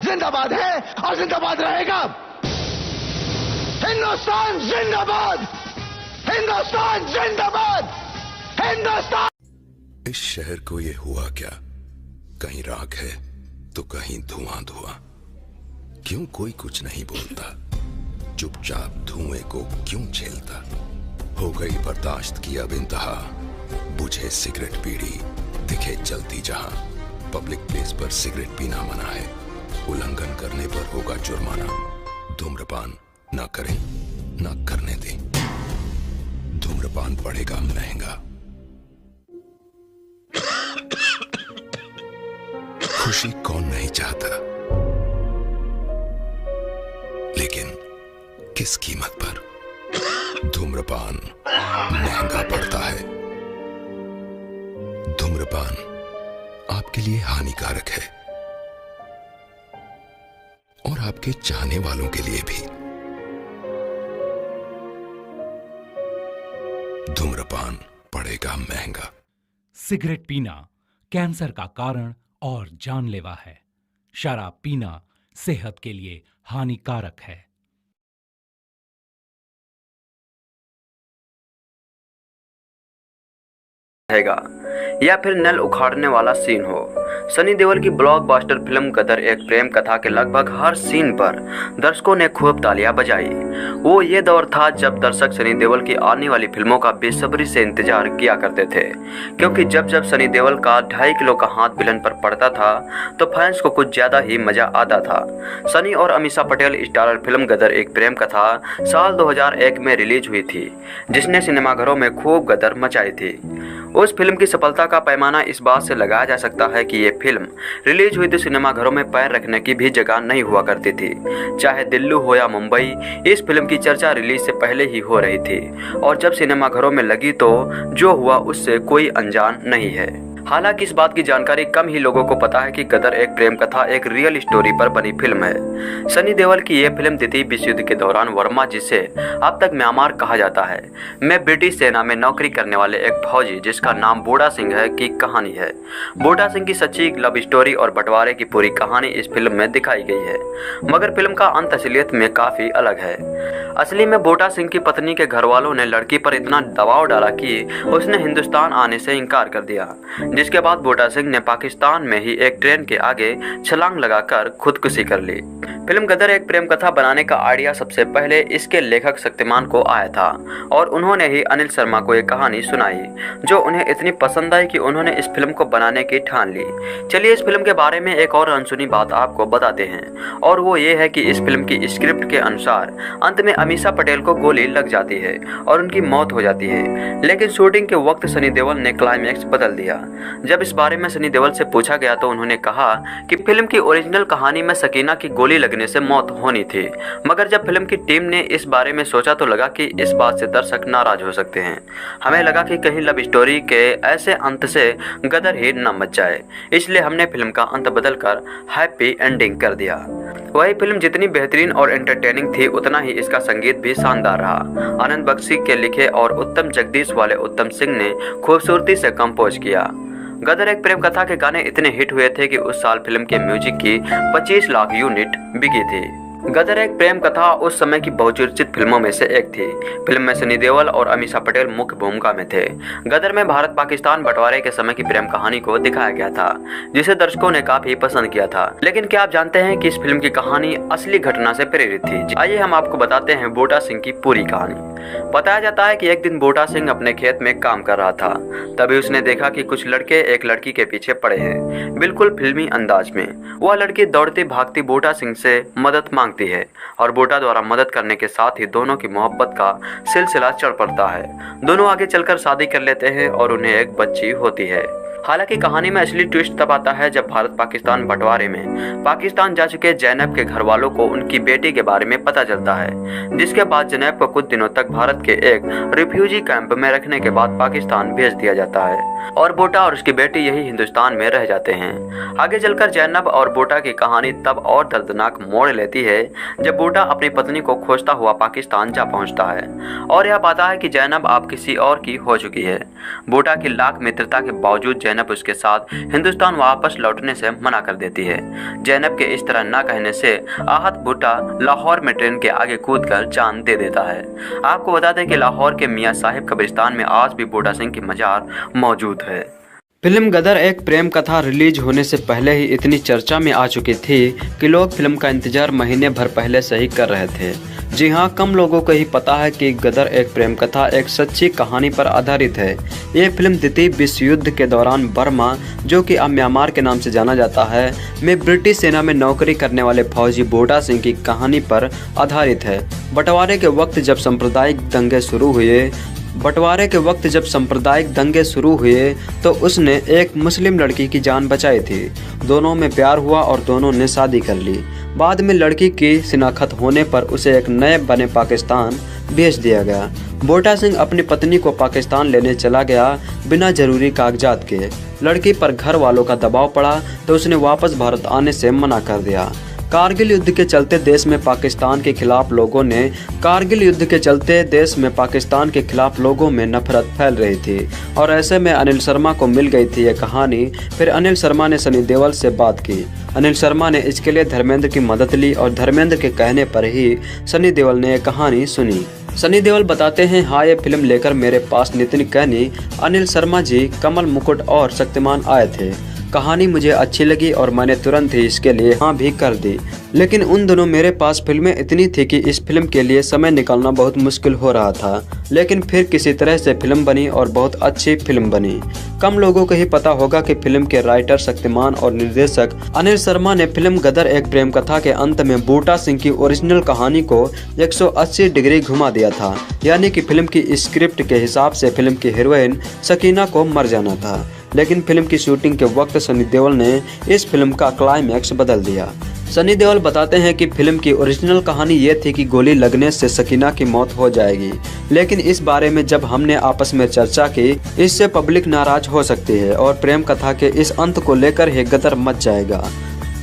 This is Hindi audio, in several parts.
जिंदाबाद है और जिंदाबाद रहेगा। हिंदुस्तान जिंदाबाद, हिंदुस्तान जिंदाबाद, हिंदुस्तान। इस शहर को ये हुआ क्या, कहीं राख है तो कहीं धुआं धुआं। क्यों कोई कुछ नहीं बोलता, चुपचाप धुएं को क्यों झेलता। हो गई बर्दाश्त की अब इंतहा, बुझे सिगरेट बीड़ी दिखे जलती जहां। पब्लिक प्लेस पर सिगरेट पीना मना है, उल्लंघन करने पर होगा जुर्माना। धूम्रपान ना करें ना करने दें, धूम्रपान पड़ेगा महंगा। खुशी कौन नहीं चाहता, लेकिन किस कीमत पर। धूम्रपान महंगा पड़ता है। धूम्रपान आपके लिए हानिकारक है और आपके चाहने वालों के लिए भी। धूम्रपान पड़ेगा महंगा। सिगरेट पीना कैंसर का कारण और जानलेवा है। शराब पीना सेहत के लिए हानिकारक है। या फिर नल उखाड़ने वाला सीन हो। सनी देओल की ब्लॉकबस्टर फिल्म गदर एक प्रेम कथा के लगभग हर सीन पर दर्शकों ने खूब तालियां बजाई। वो ये दौर था जब दर्शक सनी देओल की आने वाली फिल्मों का बेसब्री से इंतजार किया करते थे, क्योंकि जब जब सनी देओल का 2.5 किलो का हाथ विलन पर पड़ता था तो फैंस को कुछ ज्यादा ही मजा आता था। सनी और अमीषा पटेल स्टारर फिल्म गदर एक प्रेम कथा साल 2001 में रिलीज हुई थी, जिसने सिनेमाघरों में खूब गदर मचाई थी। उस फिल्म की सफलता का पैमाना इस बात से लगाया जा सकता है कि ये फिल्म रिलीज हुई तो सिनेमाघरों में पैर रखने की भी जगह नहीं हुआ करती थी। चाहे दिल्ली हो या मुंबई, इस फिल्म की चर्चा रिलीज से पहले ही हो रही थी और जब सिनेमाघरों में लगी तो जो हुआ उससे कोई अनजान नहीं है। हालांकि इस बात की जानकारी कम ही लोगों को पता है कि गदर एक प्रेम कथा एक रियल स्टोरी पर बनी फिल्म है। सनी देओल की यह फिल्म द्वितीय विश्व युद्ध के दौरान वर्मा, जिसे अब तक म्यांमार कहा जाता है, में ब्रिटिश सेना में नौकरी करने वाले एक फौजी जिसका नाम बूढ़ा सिंह है की कहानी है। बूढ़ा सिंह की सच्ची लव स्टोरी और बंटवारे की पूरी कहानी इस फिल्म में दिखाई गई है, मगर फिल्म का अंत असलियत में काफी अलग है। असली में बूढ़ा सिंह की पत्नी के घर वालों ने लड़की पर इतना दबाव डाला कि उसने हिंदुस्तान आने से इनकार कर दिया, जिसके बाद बूढ़ा सिंह ने पाकिस्तान में ही एक ट्रेन के आगे छलांग लगाकर खुदकुशी कर ली। फिल्म गदर एक प्रेम कथा बनाने का आइडिया सबसे पहले इसके लेखक शक्तिमान को आया था और उन्होंने ही अनिल शर्मा को एक कहानी सुनाई, जो उन्हें इतनी पसंद आई कि उन्होंने इस फिल्म को बनाने की ठान ली। चलिए इस फिल्म के बारे में एक और अनसुनी बात आपको बताते हैं, और वो ये है कि इस फिल्म की स्क्रिप्ट के अनुसार अंत में अमीषा पटेल को गोली लग जाती है और उनकी मौत हो जाती है, लेकिन शूटिंग के वक्त सनी देओल ने क्लाइमैक्स बदल दिया। जब इस बारे में सनी देओल से पूछा गया तो उन्होंने कहा कि फिल्म की ओरिजिनल कहानी में सकीना की गोली लगने से मौत होनी थी, मगर जब फिल्म की टीम ने इस बारे में सोचा तो लगा कि इस बात से दर्शक नाराज हो सकते हैं। हमें लगा कि कहीं लव स्टोरी के ऐसे अंत से गदर ही न मच जाए, इसलिए हमने फिल्म का अंत बदलकर हैप्पी एंडिंग कर दिया। वही फिल्म जितनी बेहतरीन और एंटरटेनिंग थी, उतना ही इसका संगीत भी शानदार रहा। आनंद बख्शी के लिखे और उत्तम जगदीश वाले उत्तम सिंह ने खूबसूरती से कंपोज किया। गदर एक प्रेम कथा के गाने इतने हिट हुए थे कि उस साल फिल्म के म्यूजिक की 25 लाख यूनिट बिकी थी। गदर एक प्रेम कथा उस समय की बहुचर्चित फिल्मों में से एक थी। फिल्म में सनी देओल और अमीषा पटेल मुख्य भूमिका में थे। गदर में भारत पाकिस्तान बंटवारे के समय की प्रेम कहानी को दिखाया गया था, जिसे दर्शकों ने काफी पसंद किया था। लेकिन क्या आप जानते हैं कि इस फिल्म की कहानी असली घटना से प्रेरित थी? आइए हम आपको बताते हैं बूढ़ा सिंह की पूरी कहानी। बताया जाता है कि एक दिन बूढ़ा सिंह अपने खेत में काम कर रहा था, तभी उसने देखा कि कुछ लड़के एक लड़की के पीछे पड़े हैं। बिल्कुल फिल्मी अंदाज में वह लड़की दौड़ती भागती बूढ़ा सिंह से मदद मांगती है और बूढ़ा द्वारा मदद करने के साथ ही दोनों की मोहब्बत का सिलसिला चढ़ पड़ता है। दोनों आगे चलकर शादी कर लेते हैं और उन्हें एक बच्ची होती है। हालांकि कहानी में असली ट्विस्ट तब आता है जब भारत पाकिस्तान बंटवारे में पाकिस्तान जा चुके जैनब के घर वालों को उनकी बेटी के बारे में पता चलता है, जिसके बाद जैनब को कुछ दिनों तक भारत के एक रिफ्यूजी कैंप में रखने के बाद पाकिस्तान भेज दिया जाता है और बोटा और उसकी बेटी यही हिंदुस्तान में रह जाते हैं। आगे चलकर जैनब और बोटा की कहानी तब और दर्दनाक मोड़ लेती है जब बोटा अपनी पत्नी को खोजता हुआ पाकिस्तान जा पहुंचता है और यह पाता है कि जैनब अब किसी और की हो चुकी है। बोटा की लाख मित्रता के बावजूद जैनब जैनब उसके साथ हिंदुस्तान वापस लौटने से मना कर देती है। जैनब के इस तरह ना कहने से आहत बूटा लाहौर में ट्रेन के आगे कूदकर जान दे देता है। आपको बता दें कि लाहौर के मियां साहिब कब्रिस्तान में आज भी बूटा सिंह की मजार मौजूद है। फिल्म गदर एक प्रेम कथा रिलीज होने से पहले ही इतनी चर्चा में आ चुकी थी कि लोग फिल्म का इंतजार महीने भर पहले से ही कर रहे थे। जी हाँ, कम लोगों को ही पता है कि गदर एक प्रेम कथा एक सच्ची कहानी पर आधारित है। ये फिल्म द्वितीय विश्व युद्ध के दौरान बर्मा, जो कि अब म्यांमार के नाम से जाना जाता है, में ब्रिटिश सेना में नौकरी करने वाले फौजी बूटा सिंह की कहानी पर आधारित है। बंटवारे के वक्त जब सांप्रदायिक दंगे शुरू हुए तो उसने एक मुस्लिम लड़की की जान बचाई थी। दोनों में प्यार हुआ और दोनों ने शादी कर ली। बाद में लड़की की शिनाख्त होने पर उसे एक नए बने पाकिस्तान भेज दिया गया। बूटा सिंह अपनी पत्नी को पाकिस्तान लेने चला गया बिना जरूरी कागजात के। लड़की पर घर वालों का दबाव पड़ा तो उसने वापस भारत आने से मना कर दिया। कारगिल युद्ध के चलते देश में पाकिस्तान के खिलाफ लोगों में नफरत फैल रही थी और ऐसे में अनिल शर्मा को मिल गई थी ये कहानी। फिर अनिल शर्मा ने सनी देओल से बात की। अनिल शर्मा ने इसके लिए धर्मेंद्र की मदद ली और धर्मेंद्र के कहने पर ही सनी देओल ने यह कहानी सुनी। सनी देओल बताते हैं, हाँ, ये फिल्म लेकर मेरे पास नितिन कैनी, अनिल शर्मा जी, कमल मुकुट और शक्तिमान आए थे। कहानी मुझे अच्छी लगी और मैंने तुरंत ही इसके लिए हाँ भी कर दी। लेकिन उन दोनों मेरे पास फिल्में इतनी थी कि इस फिल्म के लिए समय निकालना बहुत मुश्किल हो रहा था। लेकिन फिर किसी तरह से फिल्म बनी और बहुत अच्छी फिल्म बनी। कम लोगों को ही पता होगा कि फिल्म के राइटर शक्तिमान और निर्देशक अनिल शर्मा ने फिल्म गदर एक प्रेम कथा के अंत में बूटा सिंह की ओरिजिनल कहानी को 180 डिग्री घुमा दिया था। यानी कि फिल्म की स्क्रिप्ट के हिसाब से फिल्म की हीरोइन सकीना को मर जाना था। लेकिन फिल्म की शूटिंग के वक्त सनी देओल ने इस फिल्म का क्लाइमैक्स बदल दिया। सनी देओल बताते हैं कि फिल्म की ओरिजिनल कहानी ये थी कि गोली लगने से सकीना की मौत हो जाएगी। लेकिन इस बारे में जब हमने आपस में चर्चा की, इससे पब्लिक नाराज हो सकती है और प्रेम कथा के इस अंत को लेकर ही गदर मच जाएगा,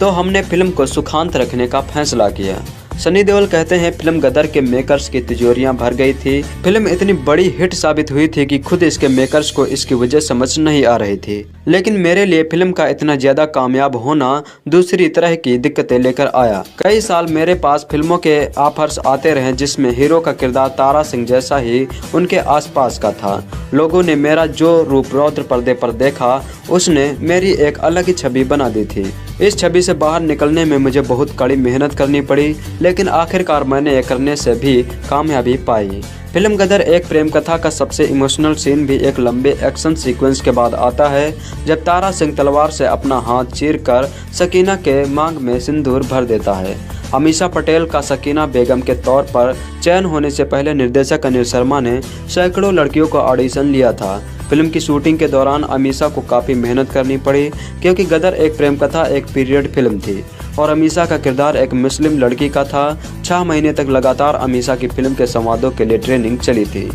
तो हमने फिल्म को सुखांत रखने का फैसला किया। सनी देओल कहते हैं, फिल्म गदर के मेकर्स की तिजोरियां भर गई थी। फिल्म इतनी बड़ी हिट साबित हुई थी कि खुद इसके मेकर्स को इसकी वजह समझ नहीं आ रही थी। लेकिन मेरे लिए फिल्म का इतना ज्यादा कामयाब होना दूसरी तरह की दिक्कतें लेकर आया। कई साल मेरे पास फिल्मों के ऑफर्स आते रहे जिसमें हीरो का किरदार तारा सिंह जैसा ही उनके आसपास का था। लोगों ने मेरा जो रूप रौद्र पर्दे पर देखा, उसने मेरी एक अलग ही छवि बना दी थी। इस छवि से बाहर निकलने में मुझे बहुत कड़ी मेहनत करनी पड़ी, लेकिन आखिरकार मैंने ये करने से भी कामयाबी पाई। फिल्म गदर एक प्रेम कथा का सबसे इमोशनल सीन भी एक लंबे एक्शन सीक्वेंस के बाद आता है, जब तारा सिंह तलवार से अपना हाथ चीरकर सकीना के मांग में सिंदूर भर देता है। अमीषा पटेल का सकीना बेगम के तौर पर चयन होने से पहले निर्देशक अनिल शर्मा ने सैकड़ों लड़कियों का ऑडिशन लिया था। फिल्म की शूटिंग के दौरान अमीषा को काफ़ी मेहनत करनी पड़ी, क्योंकि गदर एक प्रेम कथा एक पीरियड फिल्म थी और अमीषा का किरदार एक मुस्लिम लड़की का था। 6 महीने तक लगातार अमीषा की फिल्म के संवादों के लिए ट्रेनिंग चली थी।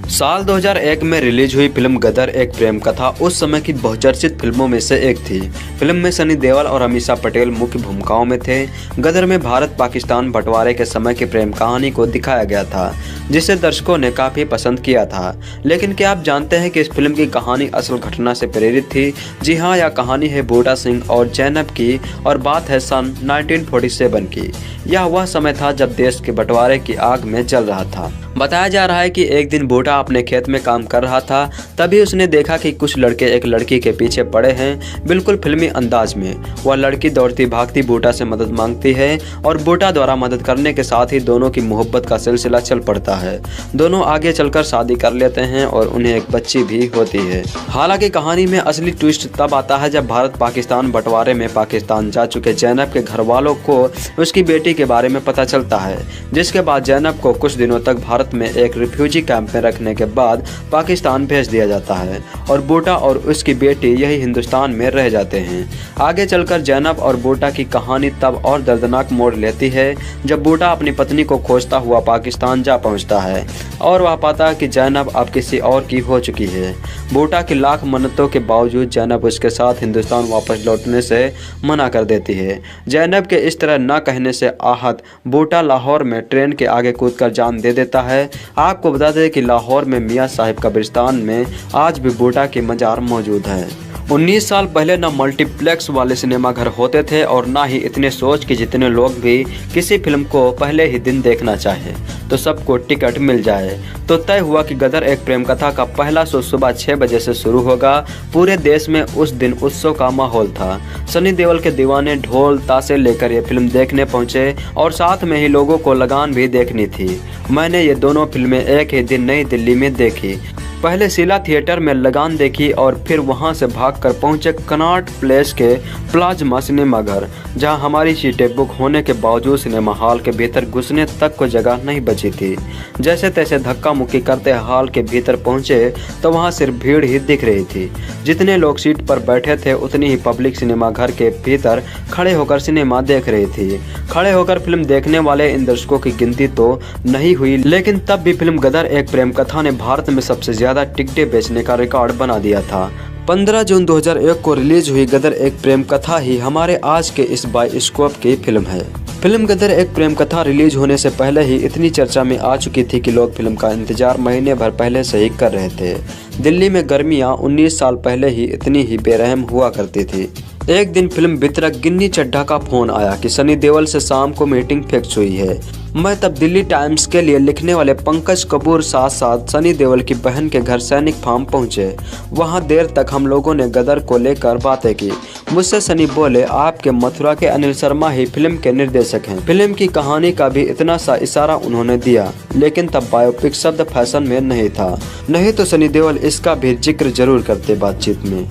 साल 2001 में रिलीज हुई फिल्म गदर एक प्रेम कथा उस समय की बहुचर्चित फिल्मों में से एक थी। फिल्म में सनी देओल और अमीषा पटेल मुख्य भूमिकाओं में थे। गदर में भारत पाकिस्तान बंटवारे के समय की प्रेम कहानी को दिखाया गया था, जिसे दर्शकों ने काफ़ी पसंद किया था। लेकिन क्या आप जानते हैं कि इस फिल्म की कहानी असल घटना से प्रेरित थी? जी हाँ, यह कहानी है बूटा सिंह और जैनब की और बात है सन 1947 की। यह वह समय था जब देश के बंटवारे की आग में जल रहा था। बताया जा रहा है कि एक दिन बूटा अपने खेत में काम कर रहा था, तभी उसने देखा कि कुछ लड़के एक लड़की के पीछे पड़े हैं। बिल्कुल फिल्मी अंदाज में वह लड़की दौड़ती भागती बूटा से मदद मांगती है और बूटा द्वारा मदद करने के साथ ही दोनों की मोहब्बत का सिलसिला चल पड़ता है। दोनों आगे चलकर शादी कर लेते हैं और उन्हें एक बच्ची भी होती है। हालांकि कहानी में असली ट्विस्ट तब आता है जब भारत पाकिस्तान बंटवारे में पाकिस्तान जा चुके जैनब के घर वालों को उसकी बेटी के बारे में पता चलता है, जिसके बाद जैनब को कुछ दिनों तक भारत में एक रिफ्यूजी कैंप में रखने के बाद पाकिस्तान भेज दिया जाता है और बूटा और उसकी बेटी यही हिंदुस्तान में रह जाते हैं। आगे चलकर जैनब और बूटा की कहानी तब और दर्दनाक मोड़ लेती है जब बूटा अपनी पत्नी को खोजता हुआ पाकिस्तान जा पहुंचता है और वह पाता है कि जैनब अब किसी और की हो चुकी है। बूटा की लाख मन्नतों के बावजूद जैनब उसके साथ हिंदुस्तान वापस लौटने से मना कर देती है। जैनब के इस तरह न कहने से आहत बूटा लाहौर में ट्रेन के आगे कूदकर जान दे देता है। आपको बता दें कि लाहौर में मियां साहिब कब्रिस्तान में आज भी बूटा की मजार मौजूद है 19 साल पहले न मल्टीप्लेक्स वाले सिनेमा घर होते थे और ना ही इतने सोच कि जितने लोग भी किसी फिल्म को पहले ही दिन देखना चाहे तो सबको टिकट मिल जाए। तो तय हुआ कि गदर एक प्रेम कथा का पहला शो सुबह 6 बजे से शुरू होगा। पूरे देश में उस दिन उत्सव का माहौल था। सनी देओल के दीवाने ढोल ताशे लेकर ये फिल्म देखने पहुंचे और साथ में ही लोगों को लगान भी देखनी थी। मैंने ये दोनों फिल्में एक ही दिन नई दिल्ली में देखी। पहले शीला थिएटर में लगान देखी और फिर वहां से भागकर पहुंचे कनॉट प्लेस के प्लाज्मा सिनेमा घर, जहां हमारी सीटें बुक होने के बावजूद सिनेमा हॉल के भीतर घुसने तक को जगह नहीं बची थी। जैसे तैसे धक्का मुक्की करते हॉल के भीतर पहुंचे तो वहां सिर्फ भीड़ ही दिख रही थी। जितने लोग सीट पर बैठे थे उतनी ही पब्लिक सिनेमा घर के भीतर खड़े होकर सिनेमा देख रही थी। खड़े होकर फिल्म देखने वाले इन दर्शकों की गिनती तो नहीं हुई, लेकिन तब भी फिल्म गदर एक प्रेम कथा ने भारत में सबसे ज्यादा टिकटें बेचने का रिकॉर्ड बना दिया था। 15 जून 2001 को रिलीज हुई गदर एक प्रेम कथा ही हमारे आज के इस बायोस्कोप की फिल्म है। फिल्म गदर एक प्रेम कथा रिलीज होने से पहले ही इतनी चर्चा में आ चुकी थी कि लोग फिल्म का इंतजार महीने भर पहले से ही कर रहे थे। दिल्ली में गर्मियां 19 साल पहले ही इतनी ही बेरहम हुआ करती थी। एक दिन फिल्म वितरक गिन्नी चड्ढा का फोन आया कि सनी देओल से शाम को मीटिंग फिक्स हुई है। मैं तब दिल्ली टाइम्स के लिए लिखने वाले पंकज कपूर साथ साथ सनी देओल की बहन के घर सैनिक फार्म पहुंचे। वहां देर तक हम लोगों ने गदर को लेकर बातें की। मुझसे सनी बोले, आपके मथुरा के अनिल शर्मा ही फिल्म के निर्देशक हैं। फिल्म की कहानी का भी इतना सा इशारा उन्होंने दिया, लेकिन तब बायोपिक शब्द फैशन में नहीं था, नहीं तो सनी देओल इसका भी जिक्र जरूर करते बातचीत में।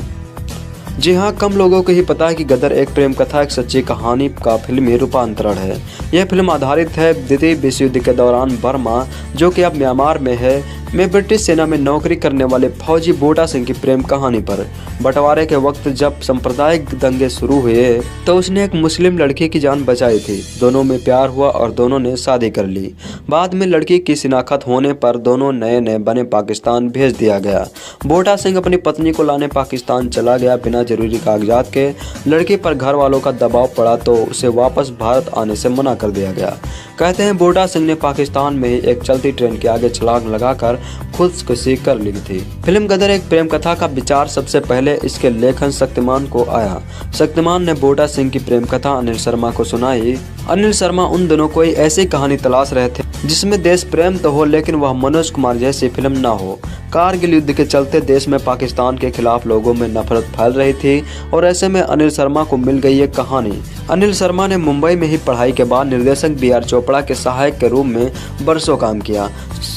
जी हाँ, कम लोगों को ही पता है कि गदर एक प्रेम कथा एक सच्ची कहानी का फिल्मी रूपांतरण है। यह फिल्म आधारित है द्वितीय विश्व युद्ध के दौरान बर्मा, जो कि अब म्यांमार में है, में ब्रिटिश सेना में नौकरी करने वाले फौजी बूटा सिंह की प्रेम कहानी पर। बंटवारे के वक्त जब सांप्रदायिक दंगे शुरू हुए तो उसने एक मुस्लिम लड़की की जान बचाई थी। दोनों में प्यार हुआ और दोनों ने शादी कर ली। बाद में लड़की की शिनाख्त होने पर दोनों नए नए बने पाकिस्तान भेज दिया गया। बूटा सिंह अपनी पत्नी को लाने पाकिस्तान चला गया बिना जरूरी कागजात के। लड़की पर घर वालों का दबाव पड़ा तो उसे वापस भारत आने से मना कर दिया गया। कहते हैं बूटा सिंह ने पाकिस्तान में ही एक चलती ट्रेन के आगे छलांग लगाकर खुदकुशी कर ली थी। फिल्म गदर एक प्रेम कथा का विचार सबसे पहले इसके लेखन शक्तिमान को आया। शक्तिमान ने बूटा सिंह की प्रेम कथा अनिल शर्मा को सुनाई। अनिल शर्मा उन दिनों कोई ऐसी कहानी तलाश रहे थे जिसमें देश प्रेम तो हो, लेकिन वह मनोज कुमार जैसी फिल्म ना हो। कारगिल युद्ध के चलते देश में पाकिस्तान के खिलाफ लोगों में नफरत फैल रही थी और ऐसे में अनिल शर्मा को मिल गई ये कहानी। अनिल शर्मा ने मुंबई में ही पढ़ाई के बाद निर्देशक बी आर चोपड़ा के सहायक के रूप में बरसों काम किया।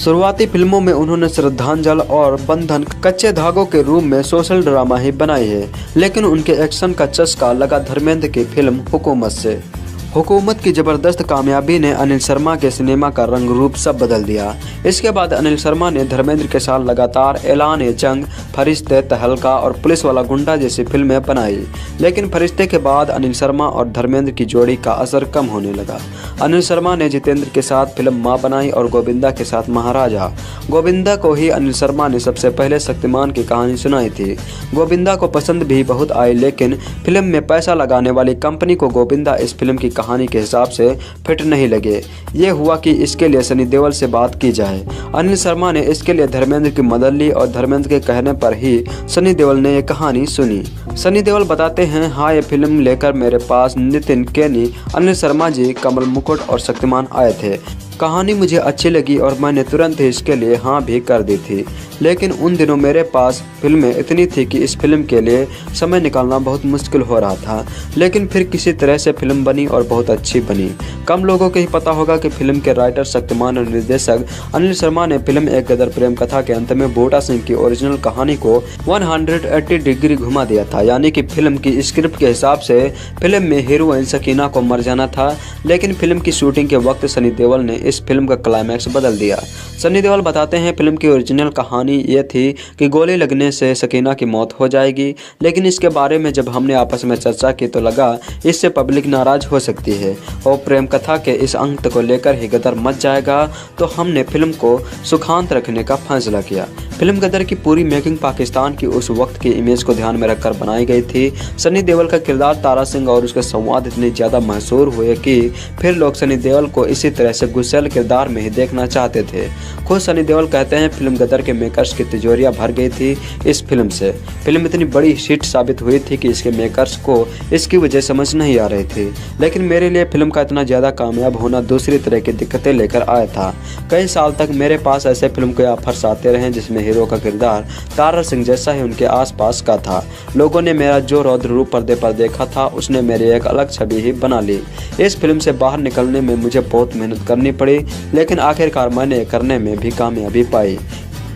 शुरुआती फिल्मों में उन्होंने श्रद्धांजलि और बंधन कच्चे धागों के रूप में सोशल ड्रामा ही बनाई है, लेकिन उनके एक्शन का चस्का लगा धर्मेंद्र की फिल्म हुकूमत से। हुकूमत की जबरदस्त कामयाबी ने अनिल शर्मा के सिनेमा का रंग रूप सब बदल दिया। इसके बाद अनिल शर्मा ने धर्मेंद्र के साथ लगातार ऐलान-ए-जंग, फरिश्ते, तहलका और पुलिस वाला गुंडा जैसी फिल्में बनाई, लेकिन फरिश्ते के बाद अनिल शर्मा और धर्मेंद्र की जोड़ी का असर कम होने लगा। अनिल शर्मा ने जितेंद्र के साथ फिल्म माँ बनाई और गोविंदा के साथ महाराजा। गोविंदा को ही अनिल शर्मा ने सबसे पहले शक्तिमान की कहानी सुनाई थी। गोविंदा को पसंद भी बहुत आई, लेकिन फिल्म में पैसा लगाने वाली कंपनी को गोविंदा इस फिल्म की कहानी के हिसाब से फिट नहीं लगे। ये हुआ कि इसके लिए सनी देओल से बात की जाए। अनिल शर्मा ने इसके लिए धर्मेंद्र की मदद ली और धर्मेंद्र के कहने पर ही सनी देओल ने ये कहानी सुनी। सनी देओल बताते हैं, हाँ, ये फिल्म लेकर मेरे पास नितिन केनी, अनिल शर्मा जी, कमल मुकुट और शक्तिमान आए थे। कहानी मुझे अच्छी लगी और मैंने तुरंत ही इसके लिए हाँ भी कर दी थी, लेकिन उन दिनों मेरे पास फिल्में इतनी थी कि इस फिल्म के लिए समय निकालना बहुत मुश्किल हो रहा था, लेकिन फिर किसी तरह से फिल्म बनी और बहुत अच्छी बनी। कम लोगों को ही पता होगा कि फिल्म के राइटर शक्तिमान और निर्देशक अनिल शर्मा ने फिल्म एक गदर प्रेम कथा के अंत में बूटा सिंह की ओरिजिनल कहानी को 180 डिग्री घुमा दिया था। यानी कि फिल्म की स्क्रिप्ट के हिसाब से फिल्म में हीरोइन सकीना को मर जाना था, लेकिन फिल्म की शूटिंग के वक्त सनी देओल ने इस फिल्म का क्लाइमैक्स बदल दिया। सनी देओल बताते हैं, फिल्म की ओरिजिनल कहानी ये थी कि गोली लगने से सकीना की मौत हो जाएगी, लेकिन इसके बारे में जब हमने आपस में चर्चा की तो लगा इससे पब्लिक नाराज हो सकती है और प्रेम कथा के इस अंक को लेकर ही गदर मच जाएगा, तो हमने फिल्म को सुखांत रखने का फैसला किया। फिल्म गदर की पूरी मेकिंग पाकिस्तान की उस वक्त की इमेज को ध्यान में रखकर बनाई गई थी। सनी देओल का किरदार तारा सिंह और उसके संवाद इतने ज़्यादा मशहूर हुए कि फिर लोग सनी देओल को इसी तरह से गुस्से चंचल किरदार में ही देखना चाहते थे। खुद सनी देओल कहते हैं फिल्म गदर के मेकर्स की तिजोरियां भर गई थी इस फिल्म से। फिल्म इतनी बड़ी हिट साबित हुई थी कि इसके मेकर्स को इसकी वजह समझ नहीं आ रही थी, लेकिन मेरे लिए फिल्म का इतना ज़्यादा कामयाब होना दूसरी तरह की दिक्कतें लेकर आया था। कई साल तक मेरे पास ऐसे फिल्म के ऑफर्स आते रहे जिसमें हीरो का किरदार तारा सिंह जैसा ही उनके आसपास का था। लोगों ने मेरा जो रौद्र रूप पर्दे पर देखा था उसने मेरी एक अलग छवि ही बना ली। इस फिल्म से बाहर निकलने में मुझे बहुत मेहनत करनी पड़ी, लेकिन आखिरकार मैंने करने में भी कामयाबी पाई।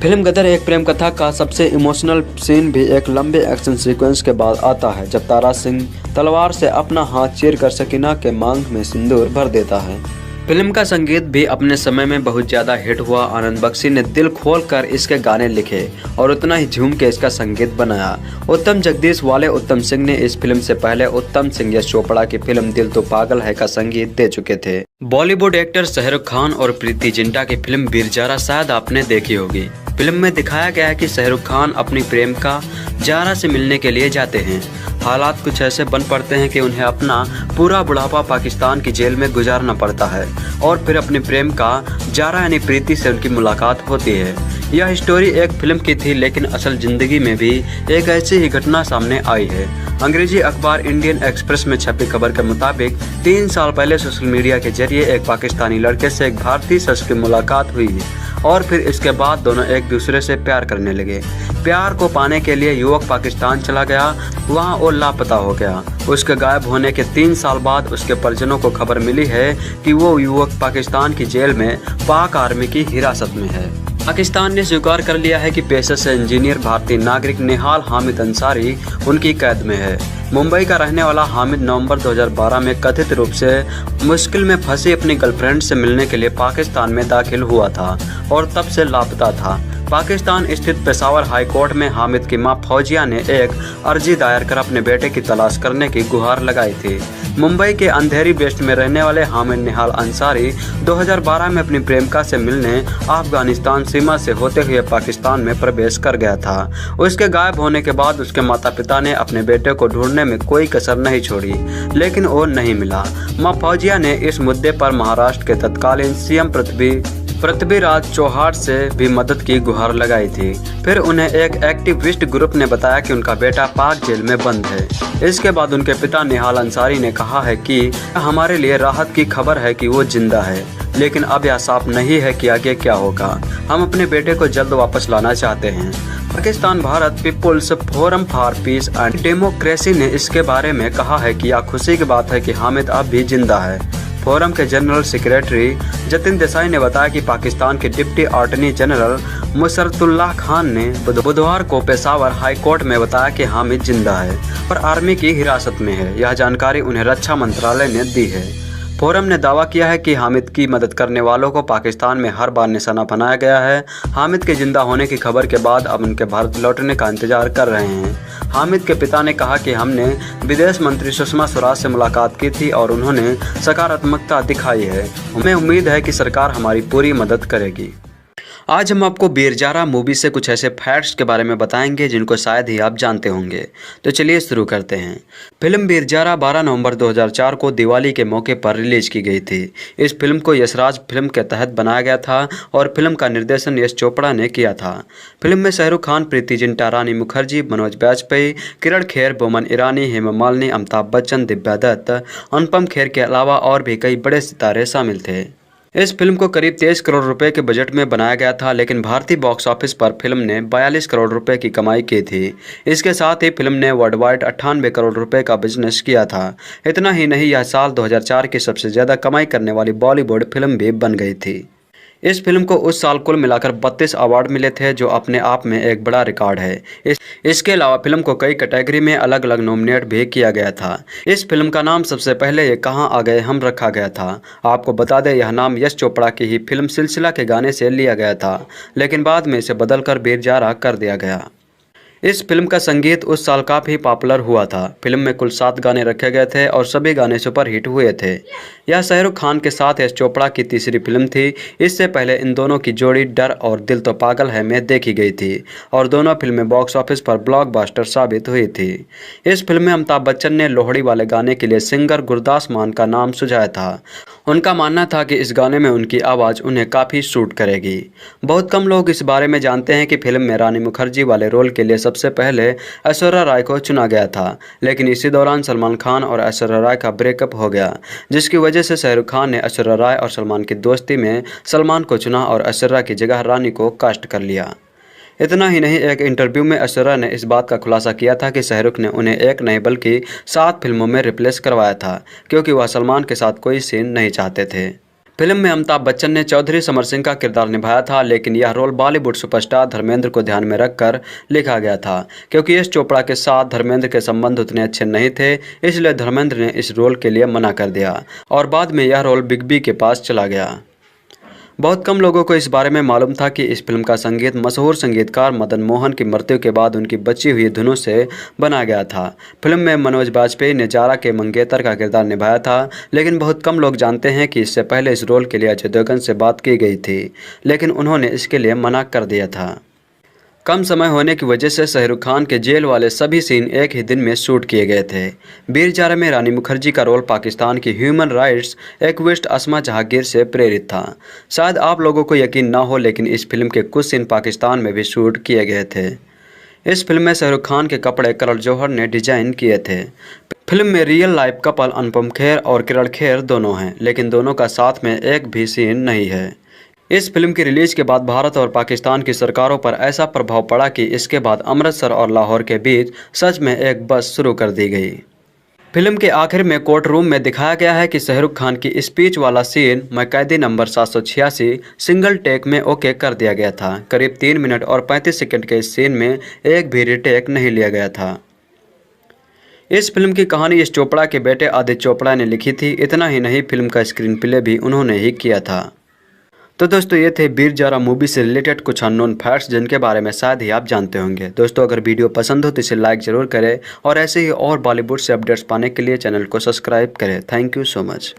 फिल्म गदर एक प्रेम कथा का सबसे इमोशनल सीन भी एक लंबे एक्शन सीक्वेंस के बाद आता है, जब तारा सिंह तलवार से अपना हाथ चीर कर सकीना के मांग में सिंदूर भर देता है। फिल्म का संगीत भी अपने समय में बहुत ज़्यादा हिट हुआ। आनंद बख्शी ने दिल खोल कर इसके गाने लिखे और उतना ही झूम के इसका संगीत बनाया। उत्तम जगदीश वाले उत्तम सिंह ने इस फिल्म से पहले उत्तम सिंह यश चोपड़ा की फिल्म दिल तो पागल है का संगीत दे चुके थे। बॉलीवुड एक्टर शाहरुख खान और प्रीति जिंटा की फिल्म वीर जारा शायद आपने देखी होगी। फिल्म में दिखाया गया है कि शाहरुख खान अपनी प्रेमिका जारा से मिलने के लिए जाते हैं। हालात कुछ ऐसे बन पड़ते हैं कि उन्हें अपना पूरा बुढ़ापा पाकिस्तान की जेल में गुजारना पड़ता है और फिर अपनी प्रेमिका जारा यानी प्रीति से उनकी मुलाकात होती है। यह स्टोरी एक फिल्म की थी, लेकिन असल जिंदगी में भी एक ऐसी ही घटना सामने आई है। अंग्रेजी अखबार इंडियन एक्सप्रेस में छपी खबर के मुताबिक 3 साल पहले सोशल मीडिया के जरिए एक पाकिस्तानी लड़के से एक भारतीय शख्स की मुलाकात हुई और फिर इसके बाद दोनों एक दूसरे से प्यार करने लगे। प्यार को पाने के लिए युवक पाकिस्तान चला गया, वहां वो लापता हो गया। उसके गायब होने के 3 साल बाद उसके परिजनों को खबर मिली है कि वो युवक पाकिस्तान की जेल में पाक आर्मी की हिरासत में है। पाकिस्तान ने स्वीकार कर लिया है कि पेशे से इंजीनियर भारतीय नागरिक निहाल हामिद अंसारी उनकी कैद में है। मुंबई का रहने वाला हामिद नवंबर 2012 में कथित रूप से मुश्किल में फंसी अपनी गर्लफ्रेंड से मिलने के लिए पाकिस्तान में दाखिल हुआ था और तब से लापता था। पाकिस्तान स्थित पेशावर हाई कोर्ट में हामिद की मां फौजिया ने एक अर्जी दायर कर अपने बेटे की तलाश करने की गुहार लगाई थी। मुंबई के अंधेरी वेस्ट में रहने वाले हामिद निहाल अंसारी 2012 में अपनी प्रेमिका से मिलने अफगानिस्तान सीमा से होते हुए पाकिस्तान में प्रवेश कर गया था। उसके गायब होने के बाद उसके माता पिता ने अपने बेटे को ढूंढने में कोई कसर नहीं छोड़ी, लेकिन वो नहीं मिला। मां फौजिया ने इस मुद्दे पर महाराष्ट्र के तत्कालीन सीएम पृथ्वीराज चौहान से भी मदद की गुहार लगाई थी। फिर उन्हें एक एक्टिविस्ट ग्रुप ने बताया कि उनका बेटा पाक जेल में बंद है। इसके बाद उनके पिता निहाल अंसारी ने कहा है कि हमारे लिए राहत की खबर है कि वो जिंदा है, लेकिन अब यह साफ नहीं है कि आगे क्या होगा। हम अपने बेटे को जल्द वापस लाना चाहते हैं। Pakistan Bharat people's forum for peace and democracy ने इसके बारे में कहा है कि यह खुशी की बात है कि हामिद अब भी जिंदा है। फोरम के जनरल सेक्रेटरी जतिन देसाई ने बताया कि पाकिस्तान के डिप्टी अटॉर्नी जनरल मुशर्रतुल्लाह खान ने बुधवार को पेशावर हाई कोर्ट में बताया कि हामिद जिंदा है और आर्मी की हिरासत में है। यह जानकारी उन्हें रक्षा मंत्रालय ने दी है। फोरम ने दावा किया है कि हामिद की मदद करने वालों को पाकिस्तान में हर बार निशाना बनाया गया है। हामिद के जिंदा होने की खबर के बाद अब उनके भारत लौटने का इंतजार कर रहे हैं। हामिद के पिता ने कहा कि हमने विदेश मंत्री सुषमा स्वराज से मुलाकात की थी और उन्होंने सकारात्मकता दिखाई है। हमें उम्मीद है कि सरकार हमारी पूरी मदद करेगी। आज हम आपको वीर जारा मूवी से कुछ ऐसे फैक्ट्स के बारे में बताएंगे जिनको शायद ही आप जानते होंगे। तो चलिए शुरू करते हैं। फिल्म वीर जारा 12 नवंबर 2004 को दिवाली के मौके पर रिलीज की गई थी। इस फिल्म को यशराज फिल्म के तहत बनाया गया था और फिल्म का निर्देशन यश चोपड़ा ने किया था। फिल्म में शाहरुख खान, प्रीति जिंटा, रानी मुखर्जी, मनोज वाजपेयी, किरण खेर, बोमन ईरानी, हेमा मालिनी, अमिताभ बच्चन, दिव्या दत्त, अनुपम खेर के अलावा और भी कई बड़े सितारे शामिल थे। इस फिल्म को करीब 23 करोड़ रुपए के बजट में बनाया गया था, लेकिन भारतीय बॉक्स ऑफिस पर फिल्म ने 42 करोड़ रुपए की कमाई की थी। इसके साथ ही फिल्म ने वर्ल्ड वाइड 98 करोड़ रुपए का बिजनेस किया था। इतना ही नहीं, यह साल 2004 की सबसे ज़्यादा कमाई करने वाली बॉलीवुड फिल्म भी बन गई थी। इस फिल्म को उस साल कुल मिलाकर 32 अवार्ड मिले थे, जो अपने आप में एक बड़ा रिकॉर्ड है। इसके अलावा फिल्म को कई कैटेगरी में अलग अलग नॉमिनेट भी किया गया था। इस फिल्म का नाम सबसे पहले ये कहाँ आ गए हम रखा गया था। आपको बता दें, यह नाम यश चोपड़ा की ही फिल्म सिलसिला के गाने से लिया गया था, लेकिन बाद में इसे बदलकर वीर जारा कर दिया गया। इस फिल्म का संगीत उस साल काफ़ी पॉपुलर हुआ था। फिल्म में कुल 7 गाने रखे गए थे और सभी गाने सुपरहिट हुए थे। यह शाहरुख खान के साथ यश चोपड़ा की तीसरी फिल्म थी। इससे पहले इन दोनों की जोड़ी डर और दिल तो पागल है में देखी गई थी और दोनों फिल्में बॉक्स ऑफिस पर ब्लॉकबस्टर साबित हुई थी। इस फिल्म में अमिताभ बच्चन ने लोहड़ी वाले गाने के लिए सिंगर गुरदास मान का नाम सुझाया था उनका मानना था कि इस गाने में उनकी आवाज़ उन्हें काफ़ी सूट करेगी। बहुत कम लोग इस बारे में जानते हैं कि फिल्म में रानी मुखर्जी वाले रोल के लिए सबसे पहले ऐश्वर्या राय को चुना गया था, लेकिन इसी दौरान सलमान खान और ऐश्वर्या राय का ब्रेकअप हो गया, जिसकी वजह से शाहरुख खान ने ऐश्वर्या राय और सलमान की दोस्ती में सलमान को चुना और ऐश्वर्या की जगह रानी को कास्ट कर लिया। इतना ही नहीं, एक इंटरव्यू में ऐश्वर्या ने इस बात का खुलासा किया था कि शाहरुख ने उन्हें एक नहीं बल्कि 7 फिल्मों में रिप्लेस करवाया था, क्योंकि वह सलमान के साथ कोई सीन नहीं चाहते थे। फिल्म में अमिताभ बच्चन ने चौधरी समर सिंह का किरदार निभाया था, लेकिन यह रोल बॉलीवुड सुपरस्टार धर्मेंद्र को ध्यान में रखकर लिखा गया था, क्योंकि यश चोपड़ा के साथ धर्मेंद्र के संबंध उतने अच्छे नहीं थे, इसलिए धर्मेंद्र ने इस रोल के लिए मना कर दिया और बाद में यह रोल बिग बी के पास चला गया। बहुत कम लोगों को इस बारे में मालूम था कि इस फिल्म का संगीत मशहूर संगीतकार मदन मोहन की मृत्यु के बाद उनकी बची हुई धुनों से बना गया था। फिल्म में मनोज बाजपेयी ने जारा के मंगेतर का किरदार निभाया था, लेकिन बहुत कम लोग जानते हैं कि इससे पहले इस रोल के लिए अजय देवगन से बात की गई थी, लेकिन उन्होंने इसके लिए मना कर दिया था। कम समय होने की वजह से शाहरुख खान के जेल वाले सभी सीन एक ही दिन में शूट किए गए थे। वीर जारा में रानी मुखर्जी का रोल पाकिस्तान की ह्यूमन राइट्स एक्टिविस्ट अस्मा जहांगीर से प्रेरित था। शायद आप लोगों को यकीन ना हो, लेकिन इस फिल्म के कुछ सीन पाकिस्तान में भी शूट किए गए थे। इस फिल्म में शाहरुख खान के कपड़े करण जौहर ने डिजाइन किए थे। फिल्म में real life couple Anupam Kher और किरण खेर दोनों हैं, लेकिन दोनों का साथ में एक भी सीन नहीं है। इस फिल्म की रिलीज के बाद भारत और पाकिस्तान की सरकारों पर ऐसा प्रभाव पड़ा कि इसके बाद अमृतसर और लाहौर के बीच सच में एक बस शुरू कर दी गई। फिल्म के आखिर में कोर्ट रूम में दिखाया गया है कि शाहरुख खान की स्पीच वाला सीन मैं कैदी नंबर 786 सिंगल टेक में ओके कर दिया गया था। करीब 3 मिनट और 35 सेकंड के इस सीन में एक भी रीटेक नहीं लिया गया था। इस फिल्म की कहानी यश चोपड़ा के बेटे आदित्य चोपड़ा ने लिखी थी। इतना ही नहीं, फिल्म का स्क्रीन प्ले भी उन्होंने ही किया था। तो दोस्तों, ये थे वीर जारा मूवी से रिलेटेड कुछ अननोन फैक्ट्स जिनके बारे में शायद ही आप जानते होंगे। दोस्तों, अगर वीडियो पसंद हो तो इसे लाइक ज़रूर करें और ऐसे ही और बॉलीवुड से अपडेट्स पाने के लिए चैनल को सब्सक्राइब करें। Thank you so much.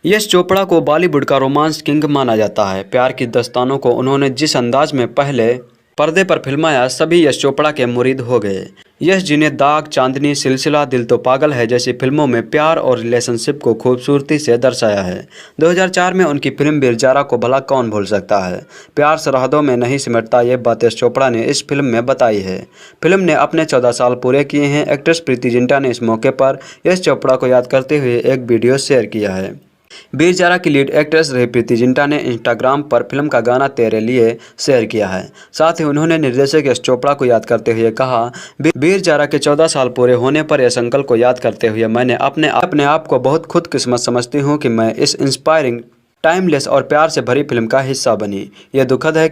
Yash Chopra को बॉलीवुड का रोमांस किंग माना जाता है। प्यार की दास्तानों को उन्होंने जिस अंदाज में पहले पर्दे पर फिल्माया, सभी यश चोपड़ा के मुरीद हो गए। यश जी ने दाग, चांदनी, सिलसिला, दिल तो पागल है जैसी फिल्मों में प्यार और रिलेशनशिप को खूबसूरती से दर्शाया है। 2004 में उनकी फिल्म वीर जारा को भला कौन भूल सकता है। प्यार सरहदों में नहीं सिमटता, ये बात यश चोपड़ा ने इस फिल्म में बताई है। फिल्म ने अपने 14 साल पूरे किए हैं। एक्ट्रेस प्रीति जिंटा ने इस मौके पर यश चोपड़ा को याद करते हुए एक वीडियो शेयर किया है। वीर जारा की लीड एक्ट्रेस रही प्रीति जिंटा ने इंस्टाग्राम पर फिल्म का गाना तेरे लिए शेयर किया है। साथ ही उन्होंने निर्देशक यश चोपड़ा को याद करते हुए कहा, वीर जारा के 14 साल पूरे होने पर यश अंकल को याद करते हुए मैंने अपने आप को बहुत खुदकिस्मत समझती हूँ कि मैं इस इंस्पायरिंग, टाइमलेस और प्यार से भरी फिल्म का हिस्सा बनी। यह दुखद है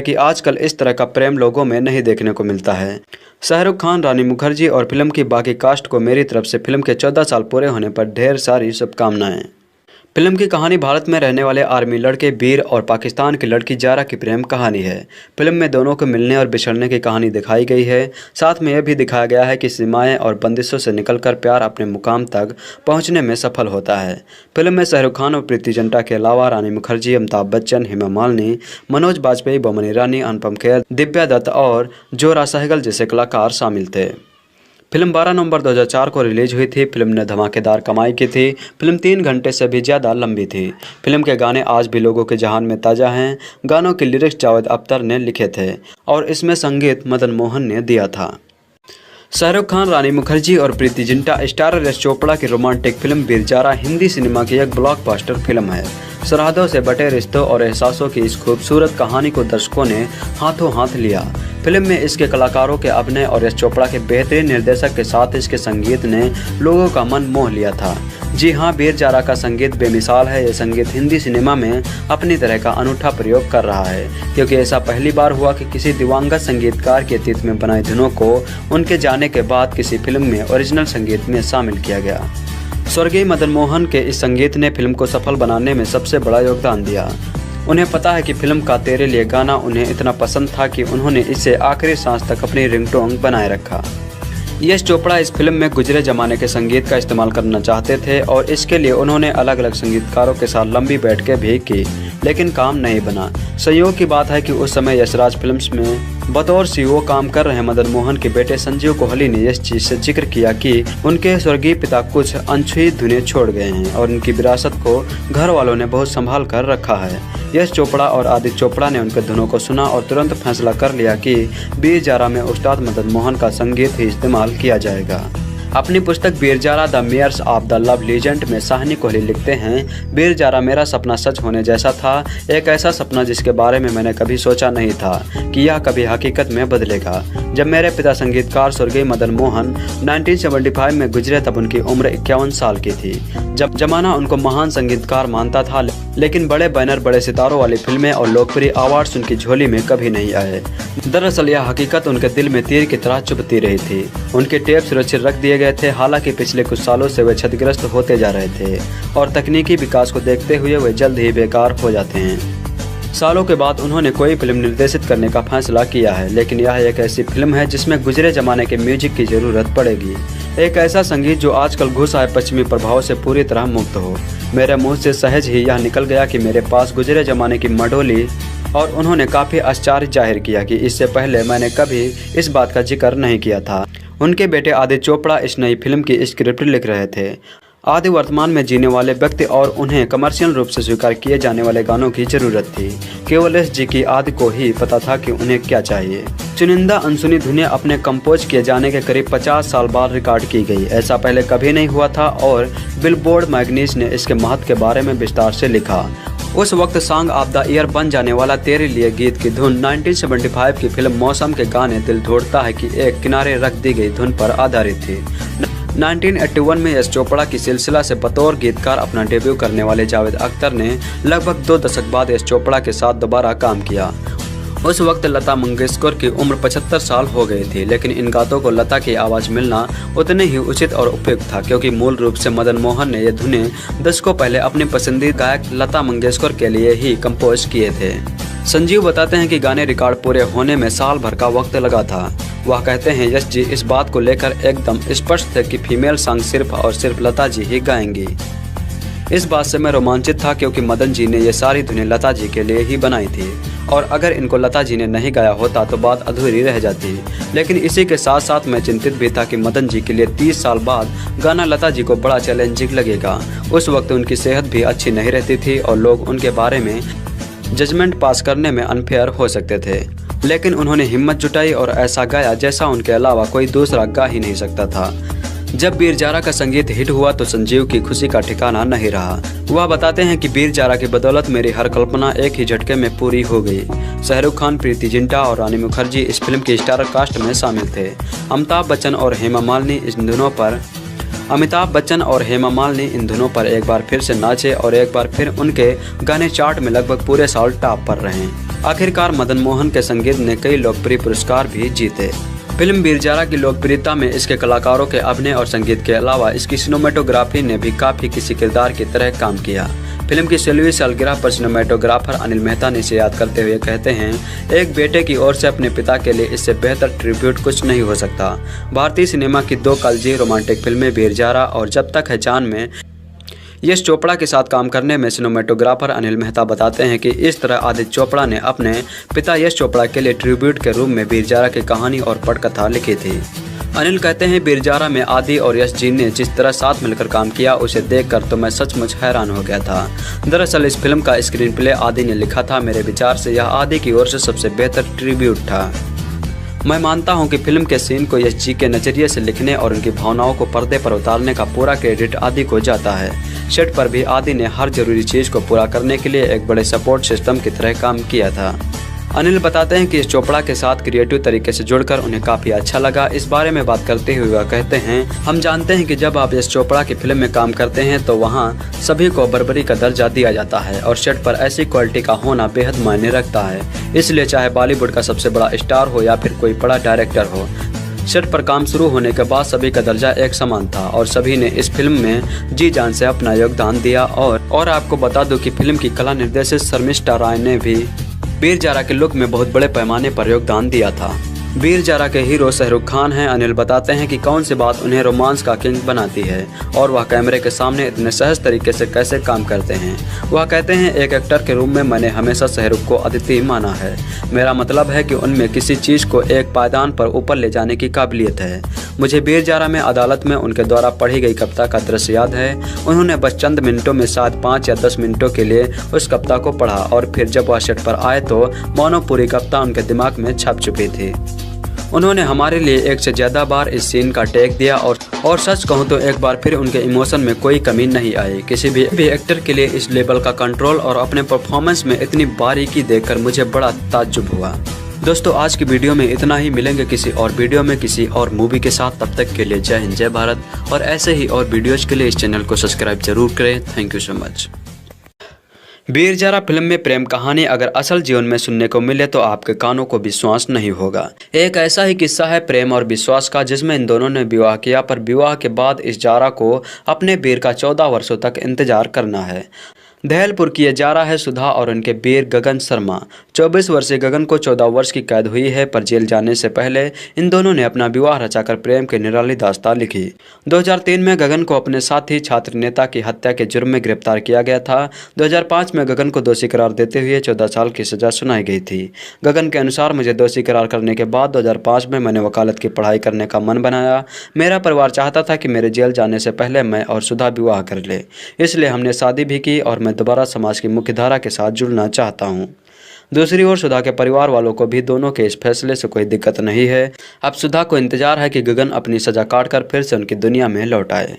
कि आजकल इस तरह का प्रेम लोगों में नहीं देखने को मिलता है। शाहरुख खान, रानी मुखर्जी और फिल्म की बाकी कास्ट को मेरी तरफ से फिल्म के 14 साल पूरे होने पर ढेर सारी शुभकामनाएं। फिल्म की कहानी भारत में रहने वाले आर्मी लड़के वीर और पाकिस्तान की लड़की जारा की प्रेम कहानी है। फिल्म में दोनों को मिलने और बिछड़ने की कहानी दिखाई गई है। साथ में यह भी दिखाया गया है कि सीमाएं और बंदिशों से निकलकर प्यार अपने मुकाम तक पहुंचने में सफल होता है। फिल्म में शाहरुख खान और प्रीति जिंटा के अलावा रानी मुखर्जी, अमिताभ बच्चन, हेमा मालिनी, मनोज बाजपेयी, बोमन ईरानी, अनुपम खेर, दिव्या दत्त और जोरा सहगल जैसे कलाकार शामिल थे। फिल्म 12 नवंबर 2004 को रिलीज हुई थी। फिल्म ने धमाकेदार कमाई की थी। फिल्म 3 घंटे से भी ज़्यादा लंबी थी। फिल्म के गाने आज भी लोगों के जहान में ताज़ा हैं। गानों के लिरिक्स जावेद अख्तर ने लिखे थे और इसमें संगीत मदन मोहन ने दिया था। शाहरुख खान, रानी मुखर्जी और प्रीति जिंटा स्टारर यश चोपड़ा की romantic film Veer Zaara Hindi cinema की एक ब्लॉकबस्टर फिल्म है। सरहदों से बटे रिश्तों और एहसासों की इस खूबसूरत कहानी को दर्शकों ने हाथों हाथ लिया। फिल्म में इसके कलाकारों के अभिनय और यश चोपड़ा के बेहतरीन निर्देशक के साथ इसके संगीत ने लोगों का मन मोह लिया था। जी हाँ, वीर जारा का संगीत बेमिसाल है। यह संगीत हिंदी सिनेमा में अपनी तरह का अनूठा प्रयोग कर रहा है, क्योंकि ऐसा पहली बार हुआ कि किसी दिवंगत संगीतकार के अतीत में बनाई धुनों को उनके जाने के बाद किसी फिल्म में ओरिजिनल संगीत में शामिल किया गया। स्वर्गीय मदन मोहन के इस संगीत ने फिल्म को सफल बनाने में सबसे बड़ा योगदान दिया। उन्हें पता है कि फिल्म का तेरे लिए गाना उन्हें इतना पसंद था कि उन्होंने इसे आखिरी सांस तक अपनी रिंगटोन बनाए रखा। यश चोपड़ा इस फिल्म में गुजरे जमाने के संगीत का इस्तेमाल करना चाहते थे और इसके लिए उन्होंने अलग अलग संगीतकारों के साथ लंबी बैठकें भी की, लेकिन काम नहीं बना। संयोग की बात है कि उस समय यशराज फिल्म्स में बतौर सीईओ काम कर रहे मदन मोहन के बेटे संजीव कोहली ने इस चीज से जिक्र किया कि उनके स्वर्गीय पिता कुछ अनछुई धुनें छोड़ गए हैं और उनकी विरासत को घर वालों ने बहुत संभाल कर रखा है। यश चोपड़ा और आदित्य चोपड़ा ने उनके धुनों को सुना और तुरंत फैसला कर लिया कि वीर जारा में उस्ताद मदन मोहन का संगीत ही इस्तेमाल किया जाएगा। अपनी पुस्तक Veer Zaara the mayors of the love legend में साहनी कोहली लिखते हैं, वीर जारा मेरा सपना सच होने जैसा था, एक ऐसा सपना जिसके बारे में मैंने कभी सोचा नहीं था कि यह कभी हकीकत में बदलेगा। जब मेरे पिता संगीतकार स्वर्गीय मदन मोहन 1975 में गुजरे तब उनकी उम्र 51 साल की थी। जब जमाना उनको महान संगीतकार मानता था, लेकिन बड़े बैनर, बड़े सितारों वाली फिल्में और लोकप्रिय अवार्ड्स उनकी झोली में कभी नहीं आए। दरअसल यह हकीकत उनके दिल में तीर की तरह चुभती रही थी। उनके टेप सुरक्षित रख दिए गए थे, हालांकि पिछले कुछ सालों से वे क्षतिग्रस्त होते जा रहे थे और तकनीकी विकास को देखते हुए वे जल्द ही बेकार हो जाते हैं। सालों के बाद उन्होंने कोई फिल्म निर्देशित करने का फैसला किया है, लेकिन यह एक ऐसी फिल्म है जिसमें गुजरे जमाने के म्यूजिक की जरूरत पड़ेगी। एक ऐसा संगीत जो आजकल घुस आए पश्चिमी प्रभाव से पूरी तरह मुक्त हो। मेरे मुंह से सहज ही यह निकल गया कि मेरे पास गुजरे जमाने की मडोली, और उन्होंने काफ़ी आश्चर्य जाहिर किया कि इससे पहले मैंने कभी इस बात का जिक्र नहीं किया था। उनके बेटे आदित्य चोपड़ा इस नई फिल्म की स्क्रिप्ट लिख रहे थे। आदि वर्तमान में जीने वाले व्यक्ति और उन्हें कमर्शियल रूप से स्वीकार किए जाने वाले गानों की जरूरत थी। केवल एस जी की आदि को ही पता था कि उन्हें क्या चाहिए। चुनिंदा अनसुनी धुनें अपने कंपोज किए जाने के करीब 50 साल बाद रिकॉर्ड की गई। ऐसा पहले कभी नहीं हुआ था और बिलबोर्ड मैगजीन ने इसके महत्व के बारे में विस्तार से लिखा। उस वक्त सॉन्ग ऑफ द ईयर बन जाने वाला तेरे लिए गीत की धुन 1975 की फिल्म मौसम के गाने दिल ढोड़ता है कि एक किनारे रख दी गई धुन पर आधारित थी। 1981 में यश चोपड़ा की सिलसिला से बतौर गीतकार अपना डेब्यू करने वाले जावेद अख्तर ने लगभग 2 दशक बाद यश चोपड़ा के साथ दोबारा काम किया। उस वक्त लता मंगेशकर की उम्र 75 साल हो गई थी, लेकिन इन गातों को लता की आवाज़ मिलना उतने ही उचित और उपयुक्त था, क्योंकि मूल रूप से मदन मोहन ने ये धुनें दशकों पहले अपनी पसंदीदा गायक लता मंगेशकर के लिए ही कंपोज किए थे। संजीव बताते हैं कि गाने रिकॉर्ड पूरे होने में साल भर का वक्त लगा था। वह कहते हैं यश जी इस बात को लेकर एकदम स्पष्ट थे कि फीमेल सॉन्ग सिर्फ और सिर्फ लता जी ही गाएंगी। इस बात से मैं रोमांचित था, क्योंकि मदन जी ने ये सारी धुनें लता जी के लिए ही बनाई थी और अगर इनको लता जी ने नहीं गाया होता तो बात अधूरी रह जाती। लेकिन इसी के साथ साथ मैं चिंतित भी था कि मदन जी के लिए 30 साल बाद गाना लता जी को बड़ा चैलेंजिंग लगेगा। उस वक्त उनकी सेहत भी अच्छी नहीं रहती थी और लोग उनके बारे में जजमेंट पास करने में अनफेयर हो सकते थे, लेकिन उन्होंने हिम्मत जुटाई और ऐसा गाया जैसा उनके अलावा कोई दूसरा गा ही नहीं सकता था। जब वीर जारा का संगीत हिट हुआ तो संजीव की खुशी का ठिकाना नहीं रहा। वह बताते हैं कि वीर जारा की बदौलत मेरी हर कल्पना एक ही झटके में पूरी हो गई। शाहरुख खान, प्रीति जिंटा और रानी मुखर्जी इस फिल्म की स्टार कास्ट में शामिल थे। अमिताभ बच्चन और हेमा मालिनी इन धुनों पर एक बार फिर से नाचे और एक बार फिर उनके गाने चार्ट में लगभग पूरे साल टॉप पर रहे। आखिरकार मदन मोहन के संगीत ने कई लोकप्रिय पुरस्कार भी जीते। फिल्म वीर जारा की लोकप्रियता में इसके कलाकारों के अभिनय और संगीत के अलावा इसकी सिनेमेटोग्राफी ने भी काफी किसी किरदार की तरह काम किया। फिल्म की 16वीं सालगिरह पर सिनेमेटोग्राफर अनिल मेहता ने इसे याद करते हुए कहते हैं, एक बेटे की ओर से अपने पिता के लिए इससे बेहतर ट्रिब्यूट कुछ नहीं हो सकता। भारतीय सिनेमा की 2 कालजी रोमांटिक फिल्में वीर जारा और जब तक है जान में यश चोपड़ा के साथ काम करने में सिनेमेटोग्राफर अनिल मेहता बताते हैं कि इस तरह आदित्य चोपड़ा ने अपने पिता यश चोपड़ा के लिए ट्रिब्यूट के रूप में वीर जारा की कहानी और पटकथा लिखी थी। अनिल कहते हैं, वीर जारा में आदि और यश जी ने जिस तरह साथ मिलकर काम किया उसे देखकर तो मैं सचमुच हैरान हो गया था। दरअसल इस फिल्म का स्क्रीन प्ले आदि ने लिखा था। मेरे विचार से यह आदि की ओर से सबसे बेहतर ट्रिब्यूट था। मैं मानता हूं कि फिल्म के सीन को यश जी के नजरिए से लिखने और उनकी भावनाओं को पर्दे पर उतारने का पूरा क्रेडिट आदि को जाता है। सेट पर भी आदि ने हर जरूरी चीज को पूरा करने के लिए एक बड़े सपोर्ट सिस्टम की तरह काम किया था। अनिल बताते हैं कि इस चोपड़ा के साथ क्रिएटिव तरीके से जुड़कर उन्हें काफ़ी अच्छा लगा। इस बारे में बात करते हुए वह कहते हैं, हम जानते हैं कि जब आप इस चोपड़ा की फिल्म में काम करते हैं तो वहाँ सभी को बराबरी का दर्जा दिया जाता है और सेट पर ऐसी क्वालिटी का होना बेहद मायने रखता है। इसलिए चाहे बॉलीवुड का सबसे बड़ा स्टार हो या फिर कोई बड़ा डायरेक्टर हो, सेट पर काम शुरू होने के बाद सभी का दर्जा एक समान था और सभी ने इस फिल्म में जी जान से अपना योगदान दिया। और आपको बता दूं कि फिल्म की कला निर्देशक शर्मिष्ठा राय ने भी वीर जारा के लुक में बहुत बड़े पैमाने पर योगदान दिया था। वीर जारा के हीरो शाहरुख खान हैं। अनिल बताते हैं कि कौन सी बात उन्हें रोमांस का किंग बनाती है और वह कैमरे के सामने इतने सहज तरीके से कैसे काम करते हैं। वह कहते हैं, एक एक्टर के रूप में मैंने हमेशा शाहरुख को अद्वितीय माना है। मेरा मतलब है कि उनमें किसी चीज़ को एक पायदान पर ऊपर ले जाने की काबिलियत है। मुझे वीर जारा में अदालत में उनके द्वारा पढ़ी गई कविता का दृश्य याद है। उन्होंने बस चंद मिनटों में शायद 5 या 10 मिनटों के लिए उस कविता को पढ़ा और फिर जब वह सेट पर आए तो मानो पूरी कविता उनके दिमाग में छप चुकी थी। उन्होंने हमारे लिए एक से ज़्यादा बार इस सीन का टेक दिया और सच कहूँ तो एक बार फिर उनके इमोशन में कोई कमी नहीं आई। किसी भी एक्टर के लिए इस लेवल का कंट्रोल और अपने परफॉर्मेंस में इतनी बारीकी देखकर मुझे बड़ा ताज्जुब हुआ। दोस्तों, आज की वीडियो में इतना ही। मिलेंगे किसी और वीडियो में किसी और मूवी के साथ। तब तक के लिए जय हिंद, जय भारत। और ऐसे ही और वीडियोज के लिए इस चैनल को सब्सक्राइब जरूर करें। Thank you so much. Veer Zaara film में प्रेम कहानी अगर असल जीवन में सुनने को मिले तो आपके कानों को विश्वास नहीं होगा। एक ऐसा ही किस्सा है प्रेम और विश्वास का, जिसमें इन दोनों ने विवाह किया, पर विवाह के बाद इस जारा को अपने वीर का 14 वर्षों तक इंतजार करना है। दहलपुर की ये जारा है सुधा और उनके वीर गगन शर्मा। 24 वर्षीय गगन को 14 वर्ष की कैद हुई है, पर जेल जाने से पहले इन दोनों ने अपना विवाह रचाकर प्रेम की निराली दास्तान लिखी। 2003 में गगन को अपने साथी छात्र नेता की हत्या के जुर्म में गिरफ्तार किया गया था। 2005 में गगन को दोषी करार देते हुए 14 साल की सजा सुनाई गई थी। गगन के अनुसार, मुझे दोषी करार करने के बाद 2005 में मैंने वकालत की पढ़ाई करने का मन बनाया। मेरा परिवार चाहता था कि मेरे जेल जाने से पहले मैं और सुधा विवाह कर ले, इसलिए हमने शादी भी की और मैं दोबारा समाज की मुख्य धारा के साथ जुड़ना चाहता हूं। दूसरी ओर सुधा के परिवार वालों को भी दोनों के इस फैसले से कोई दिक्कत नहीं है। अब सुधा को इंतजार है कि गगन अपनी सजा काटकर फिर से उनकी दुनिया में लौट आए।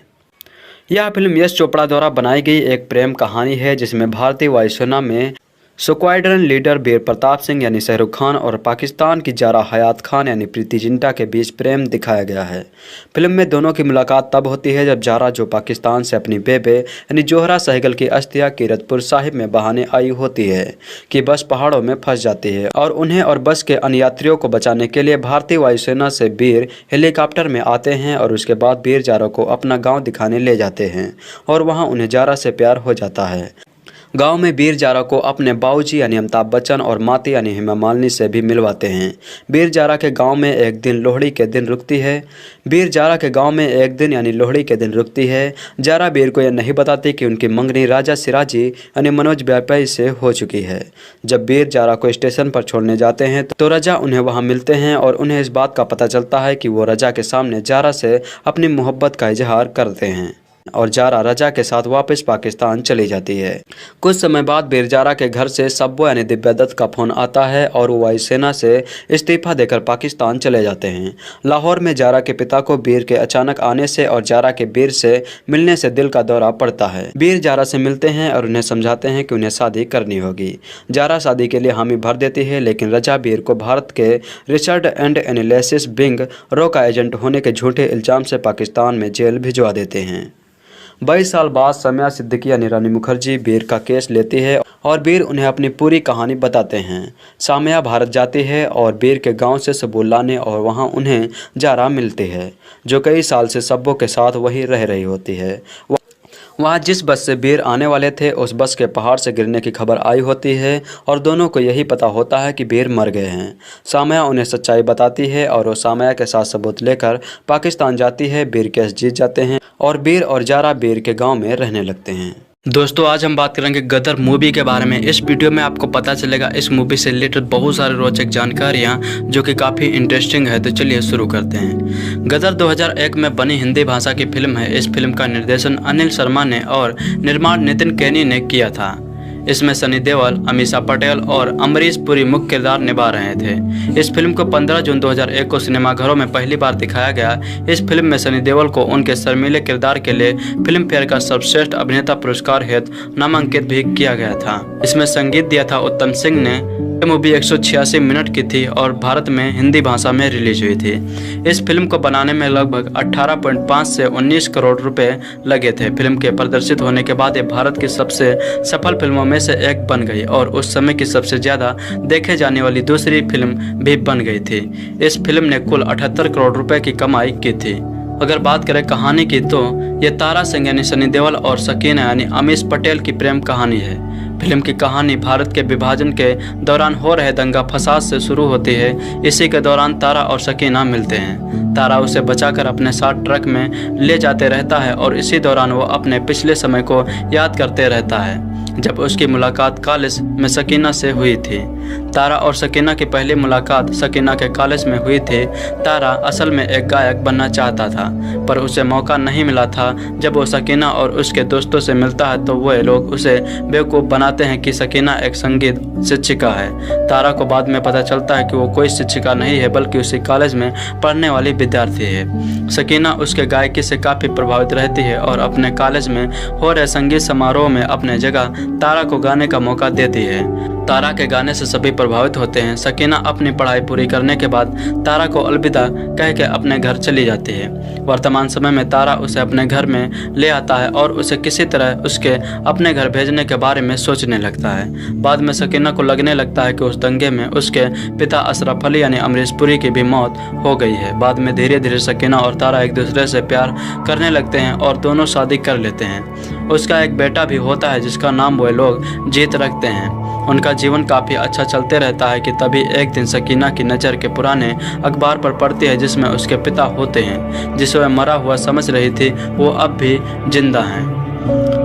यह फिल्म यश चोपड़ा द्वारा बनाई गई एक प्रेम कहानी है, जिसमें भारतीय वायुसेना में स्क्वाड्रन लीडर वीर प्रताप सिंह यानी शाहरुख खान और पाकिस्तान की जारा हयात खान यानी प्रीति जिंटा के बीच प्रेम दिखाया गया है। फिल्म में दोनों की मुलाकात तब होती है जब जारा, जो पाकिस्तान से अपनी बेबे यानी जोहरा सहगल की अस्थियां कीरतपुर साहिब में बहाने आई होती है, कि बस पहाड़ों में फंस जाती है और उन्हें और बस के अन्य यात्रियों को बचाने के लिए भारतीय वायुसेना से वीर हेलीकॉप्टर में आते हैं और उसके बाद वीर जारा को अपना गाँव दिखाने ले जाते हैं और वहाँ उन्हें जारा से प्यार हो जाता है। गांव में वीर जारा को अपने बाबूजी यानी अमिताभ बच्चन और माती यानी हेमा मालिनी से भी मिलवाते हैं। वीर जारा के गांव में एक दिन लोहड़ी के दिन रुकती है। वीर जारा के गांव में एक दिन यानी लोहड़ी के दिन रुकती है। जारा वीर को यह नहीं बताती कि उनकी मंगनी राजा सिराजी यानी मनोज व्यापारी से हो चुकी है। जब वीर जारा को स्टेशन पर छोड़ने जाते हैं तो रजा उन्हें वहां मिलते हैं और उन्हें इस बात का पता चलता है कि वो रजा के सामने जारा से अपनी मोहब्बत का इजहार करते हैं और जारा रजा के साथ वापस पाकिस्तान चली जाती है। कुछ समय बाद वीर जारा के घर से सब्बो यानी दिव्या दत्त का फोन आता है और वो वायुसेना से इस्तीफा देकर पाकिस्तान चले जाते हैं। लाहौर में जारा के पिता को वीर के अचानक आने से और जारा के वीर से मिलने से दिल का दौरा पड़ता है। वीर जारा से मिलते हैं और उन्हें समझाते हैं कि उन्हें शादी करनी होगी। जारा शादी के लिए हामी भर देती है, लेकिन रजा वीर को भारत के रिसर्च एंड एनालिसिस विंग रो का एजेंट होने के झूठे इल्जाम से पाकिस्तान में जेल भिजवा देते हैं। 22 साल बाद साम्या सिद्दीकी यानी रानी मुखर्जी वीर का केस लेती है और वीर उन्हें अपनी पूरी कहानी बताते हैं। साम्या भारत जाती है और वीर के गांव से सबूत लाने और वहां उन्हें जारा मिलती है, जो कई साल से सब्बों के साथ वही रह रही होती है। वहाँ जिस बस से वीर आने वाले थे उस बस के पहाड़ से गिरने की खबर आई होती है और दोनों को यही पता होता है कि वीर मर गए हैं। साम्या उन्हें सच्चाई बताती है और वो साम्या के साथ सबूत लेकर पाकिस्तान जाती है। वीर केस जीत जाते हैं और वीर और जारा वीर के गांव में रहने लगते हैं। दोस्तों, आज हम बात करेंगे गदर मूवी के बारे में। इस वीडियो में आपको पता चलेगा इस मूवी से रिलेटेड बहुत सारे रोचक जानकारियां जो कि काफ़ी इंटरेस्टिंग है। तो चलिए शुरू करते हैं। गदर 2001 में बनी हिंदी भाषा की फिल्म है। इस फिल्म का निर्देशन अनिल शर्मा ने और निर्माण नितिन केनी ने किया था। इसमें सनी देओल, अमीषा पटेल और अमरीश पुरी मुख्य किरदार निभा रहे थे। इस फिल्म को 15 जून 2001 को सिनेमाघरों में पहली बार दिखाया गया। इस फिल्म में सनी देओल को उनके शर्मीले किरदार के लिए फिल्म फेयर का सर्वश्रेष्ठ अभिनेता पुरस्कार हेतु नामांकित भी किया गया था। इसमें संगीत दिया था उत्तम सिंह ने। ये मूवी 186 मिनट की थी और भारत में हिंदी भाषा में रिलीज हुई थी। इस फिल्म को बनाने में लगभग 18.5 से 19 करोड़ रुपए लगे थे। फिल्म के प्रदर्शित होने के बाद ये भारत की सबसे सफल फिल्मों में से एक बन गई और उस समय की सबसे ज्यादा देखे जाने वाली दूसरी फिल्म भी बन गई थी। इस फिल्म ने कुल 78 करोड़ रुपए की कमाई की थी। अगर बात करें कहानी की तो ये तारा सिंह यानी सनी देओल और सकीना यानी अमीश पटेल की प्रेम कहानी है। फिल्म की कहानी भारत के विभाजन के दौरान हो रहे दंगा फसाद से शुरू होती है। इसी के दौरान तारा और सकीना मिलते हैं। तारा उसे बचाकर अपने साथ ट्रक में ले जाते रहता है और इसी दौरान वो अपने पिछले समय को याद करते रहता है जब उसकी मुलाकात कॉलेज में सकीना से हुई थी। तारा और सकीना की पहली मुलाकात सकीना के कॉलेज में हुई थी। तारा असल में एक गायक बनना चाहता था पर उसे मौका नहीं मिला था। जब वो सकीना और उसके दोस्तों से मिलता है तो वे लोग उसे बेवकूफ़ बनाते हैं कि सकीना एक संगीत शिक्षिका है। तारा को बाद में पता चलता है कि वो कोई शिक्षिका नहीं है बल्कि उसी कॉलेज में पढ़ने वाली विद्यार्थी है। सकीना उसके गायकी से काफ़ी प्रभावित रहती है और अपने कॉलेज में हो रहे संगीत समारोह में अपने जगह तारा को गाने का मौका देती है। तारा के गाने से सभी प्रभावित होते हैं। सकीना अपनी पढ़ाई पूरी करने के बाद तारा को अलविदा कह के अपने घर चली जाती है। वर्तमान समय में तारा उसे अपने घर में ले आता है और उसे किसी तरह उसके अपने घर भेजने के बारे में सोचने लगता है। बाद में सकीना को लगने लगता है कि उस दंगे में उसके पिता अशरफ अली यानी अमरीश पुरी की भी मौत हो गई है। बाद में धीरे धीरे सकीना और तारा एक दूसरे से प्यार करने लगते हैं और दोनों शादी कर लेते हैं। उसका एक बेटा भी होता है जिसका नाम वे लोग जीत रखते हैं। उनका जीवन काफ़ी अच्छा चलते रहता है कि तभी एक दिन सकीना की नज़र के पुराने अखबार पर पड़ती है जिसमें उसके पिता होते हैं जिसे वह मरा हुआ समझ रही थी वो अब भी जिंदा हैं।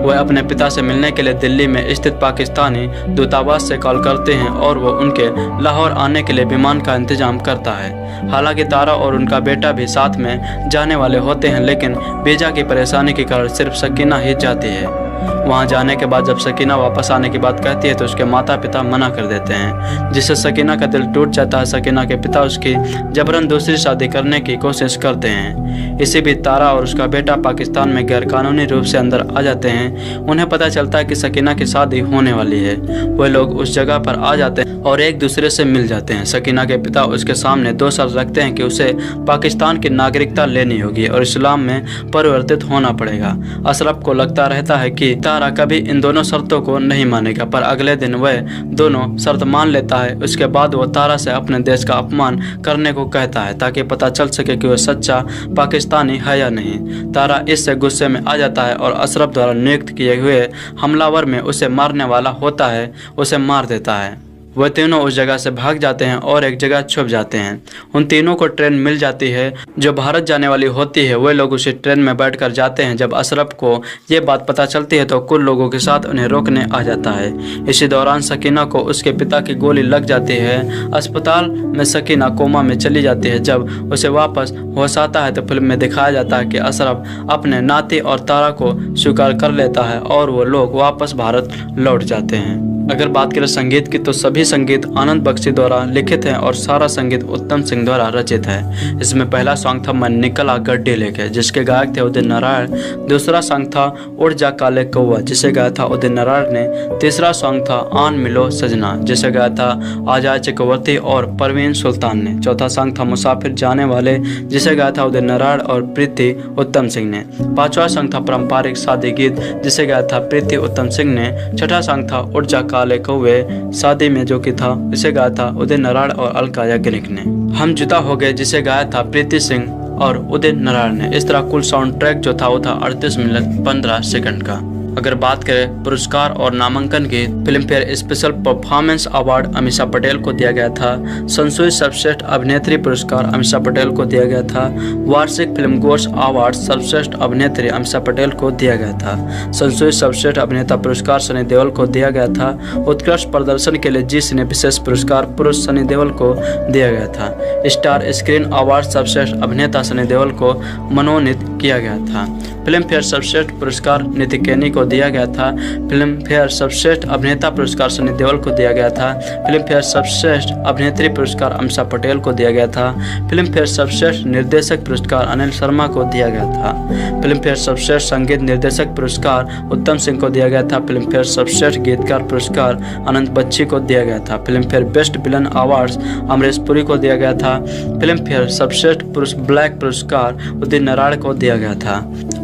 वह अपने पिता से मिलने के लिए दिल्ली में स्थित पाकिस्तानी दूतावास से कॉल करते हैं और वो उनके लाहौर आने के लिए विमान का इंतजाम करता है। हालांकि तारा और उनका बेटा भी साथ में जाने वाले होते हैं लेकिन वीज़ा की परेशानी के कारण सिर्फ सकीना ही जाती है। वहां जाने के बाद जब सकीना वापस आने की बात कहती है तो उसके माता पिता मना कर देते हैं जिससे सकीना का दिल टूट जाता है। सकीना के पिता उसकी जबरन दूसरी शादी करने की कोशिश करते हैं। इसी बीच तारा और उसका बेटा पाकिस्तान में गैरकानूनी रूप से अंदर आ जाते हैं। उन्हें पता चलता है कि सकीना की शादी होने वाली है। वे लोग उस जगह पर आ जाते हैं और एक दूसरे से मिल जाते हैं। सकीना के पिता उसके सामने 2 शर्त रखते हैं कि उसे पाकिस्तान की नागरिकता लेनी होगी और इस्लाम में परिवर्तित होना पड़ेगा। अशरफ को लगता रहता है कि तारा कभी इन दोनों शर्तों को नहीं मानेगा पर अगले दिन वह दोनों शर्त मान लेता है। उसके बाद वो तारा से अपने देश का अपमान करने को कहता है ताकि पता चल सके कि वह सच्चा पाकिस्तानी है या नहीं। तारा इससे गुस्से में आ जाता है और अशरफ द्वारा नियुक्त किए हुए हमलावर में उसे मारने वाला होता है उसे मार देता है। वह तीनों उस जगह से भाग जाते हैं और एक जगह छुप जाते हैं। उन तीनों को ट्रेन मिल जाती है जो भारत जाने वाली होती है। वे लोग उसी ट्रेन में बैठकर जाते हैं। जब अशरफ को ये बात पता चलती है तो कुछ लोगों के साथ उन्हें रोकने आ जाता है। इसी दौरान सकीना को उसके पिता की गोली लग जाती है। अस्पताल में सकीना कोमा में चली जाती है। जब उसे वापस होश आता है तो फिल्म में दिखाया जाता है कि अशरफ अपने नाती और तारा को स्वीकार कर लेता है और वो लोग वापस भारत लौट जाते हैं। अगर बात करें संगीत की तो सभी संगीत आनंद बख्शी द्वारा लिखित हैं और सारा संगीत उत्तम सिंह द्वारा रचित है। इसमें पहला सॉन्ग था मन निकला गड्ढे लेके जिसके गायक थे उदित नारायण। दूसरा सॉन्ग था उड़ जा काले कौवा जिसे गाया था उदित नारायण ने। तीसरा सॉन्ग था आन मिलो सजना जिसे गाया था आजाद चक्रवर्ती और परवीन सुल्तान ने। चौथा सॉन्ग था मुसाफिर जाने वाले जिसे गाया था उदित नारायण और प्रीति उत्तम सिंह ने। पांचवा सॉन्ग था पारंपरिक शादी गीत जिसे गाया था प्रीति उत्तम सिंह ने। छठा सॉन्ग था उड़ जा काले कौवे शादी में जो कि था इसे गाया था उदित नारायण और अलका याग्निक ने। हम जुदा हो गए जिसे गाया था प्रीति सिंह और उदित नारायण ने। इस तरह कुल साउंड ट्रैक जो था वो था 38 मिनट 15 सेकंड का। अगर बात करें पुरस्कार और नामांकन की, film fair special performance award Amisha Patel को दिया गया था। संसोई सर्वश्रेष्ठ अभिनेत्री पुरस्कार अमीषा पटेल को दिया गया था। वार्षिक फिल्म गोल्ड अवार्ड सर्वश्रेष्ठ अभिनेत्री अमीषा पटेल को दिया गया था। संसोई सर्वश्रेष्ठ अभिनेता पुरस्कार सनी देओल को दिया गया था। उत्कृष्ट प्रदर्शन के लिए जी सिने विशेष पुरस्कार पुरुष सनी देओल को दिया गया था। स्टार स्क्रीन अवार्ड सर्वश्रेष्ठ अभिनेता सनी देओल को मनोनीत किया गया था। फिल्म फेयर सर्वश्रेष्ठ पुरस्कार नीति केनी को दिया गया था। फिल्म फेयर सर्वश्रेष्ठ अभिनेता पुरस्कार सनी देओल को दिया गया था। फिल्म फेयर सर्वश्रेष्ठ अभिनेत्री पुरस्कार अमीषा पटेल को दिया गया था। फिल्म फेयर सर्वश्रेष्ठ निर्देशक पुरस्कार अनिल शर्मा को दिया गया था। फिल्म फेयर सर्वश्रेष्ठ संगीत निर्देशक पुरस्कार उत्तम सिंह को दिया गया था। फिल्म फेयर सर्वश्रेष्ठ गीतकार पुरस्कार अनंत बच्ची को दिया गया था। Film fair best villain awards Amrish Puri को दिया गया था। फिल्म फेयर सर्वश्रेष्ठ पुरुष ब्लैक पुरस्कार उदित नारायण को दिया गया था।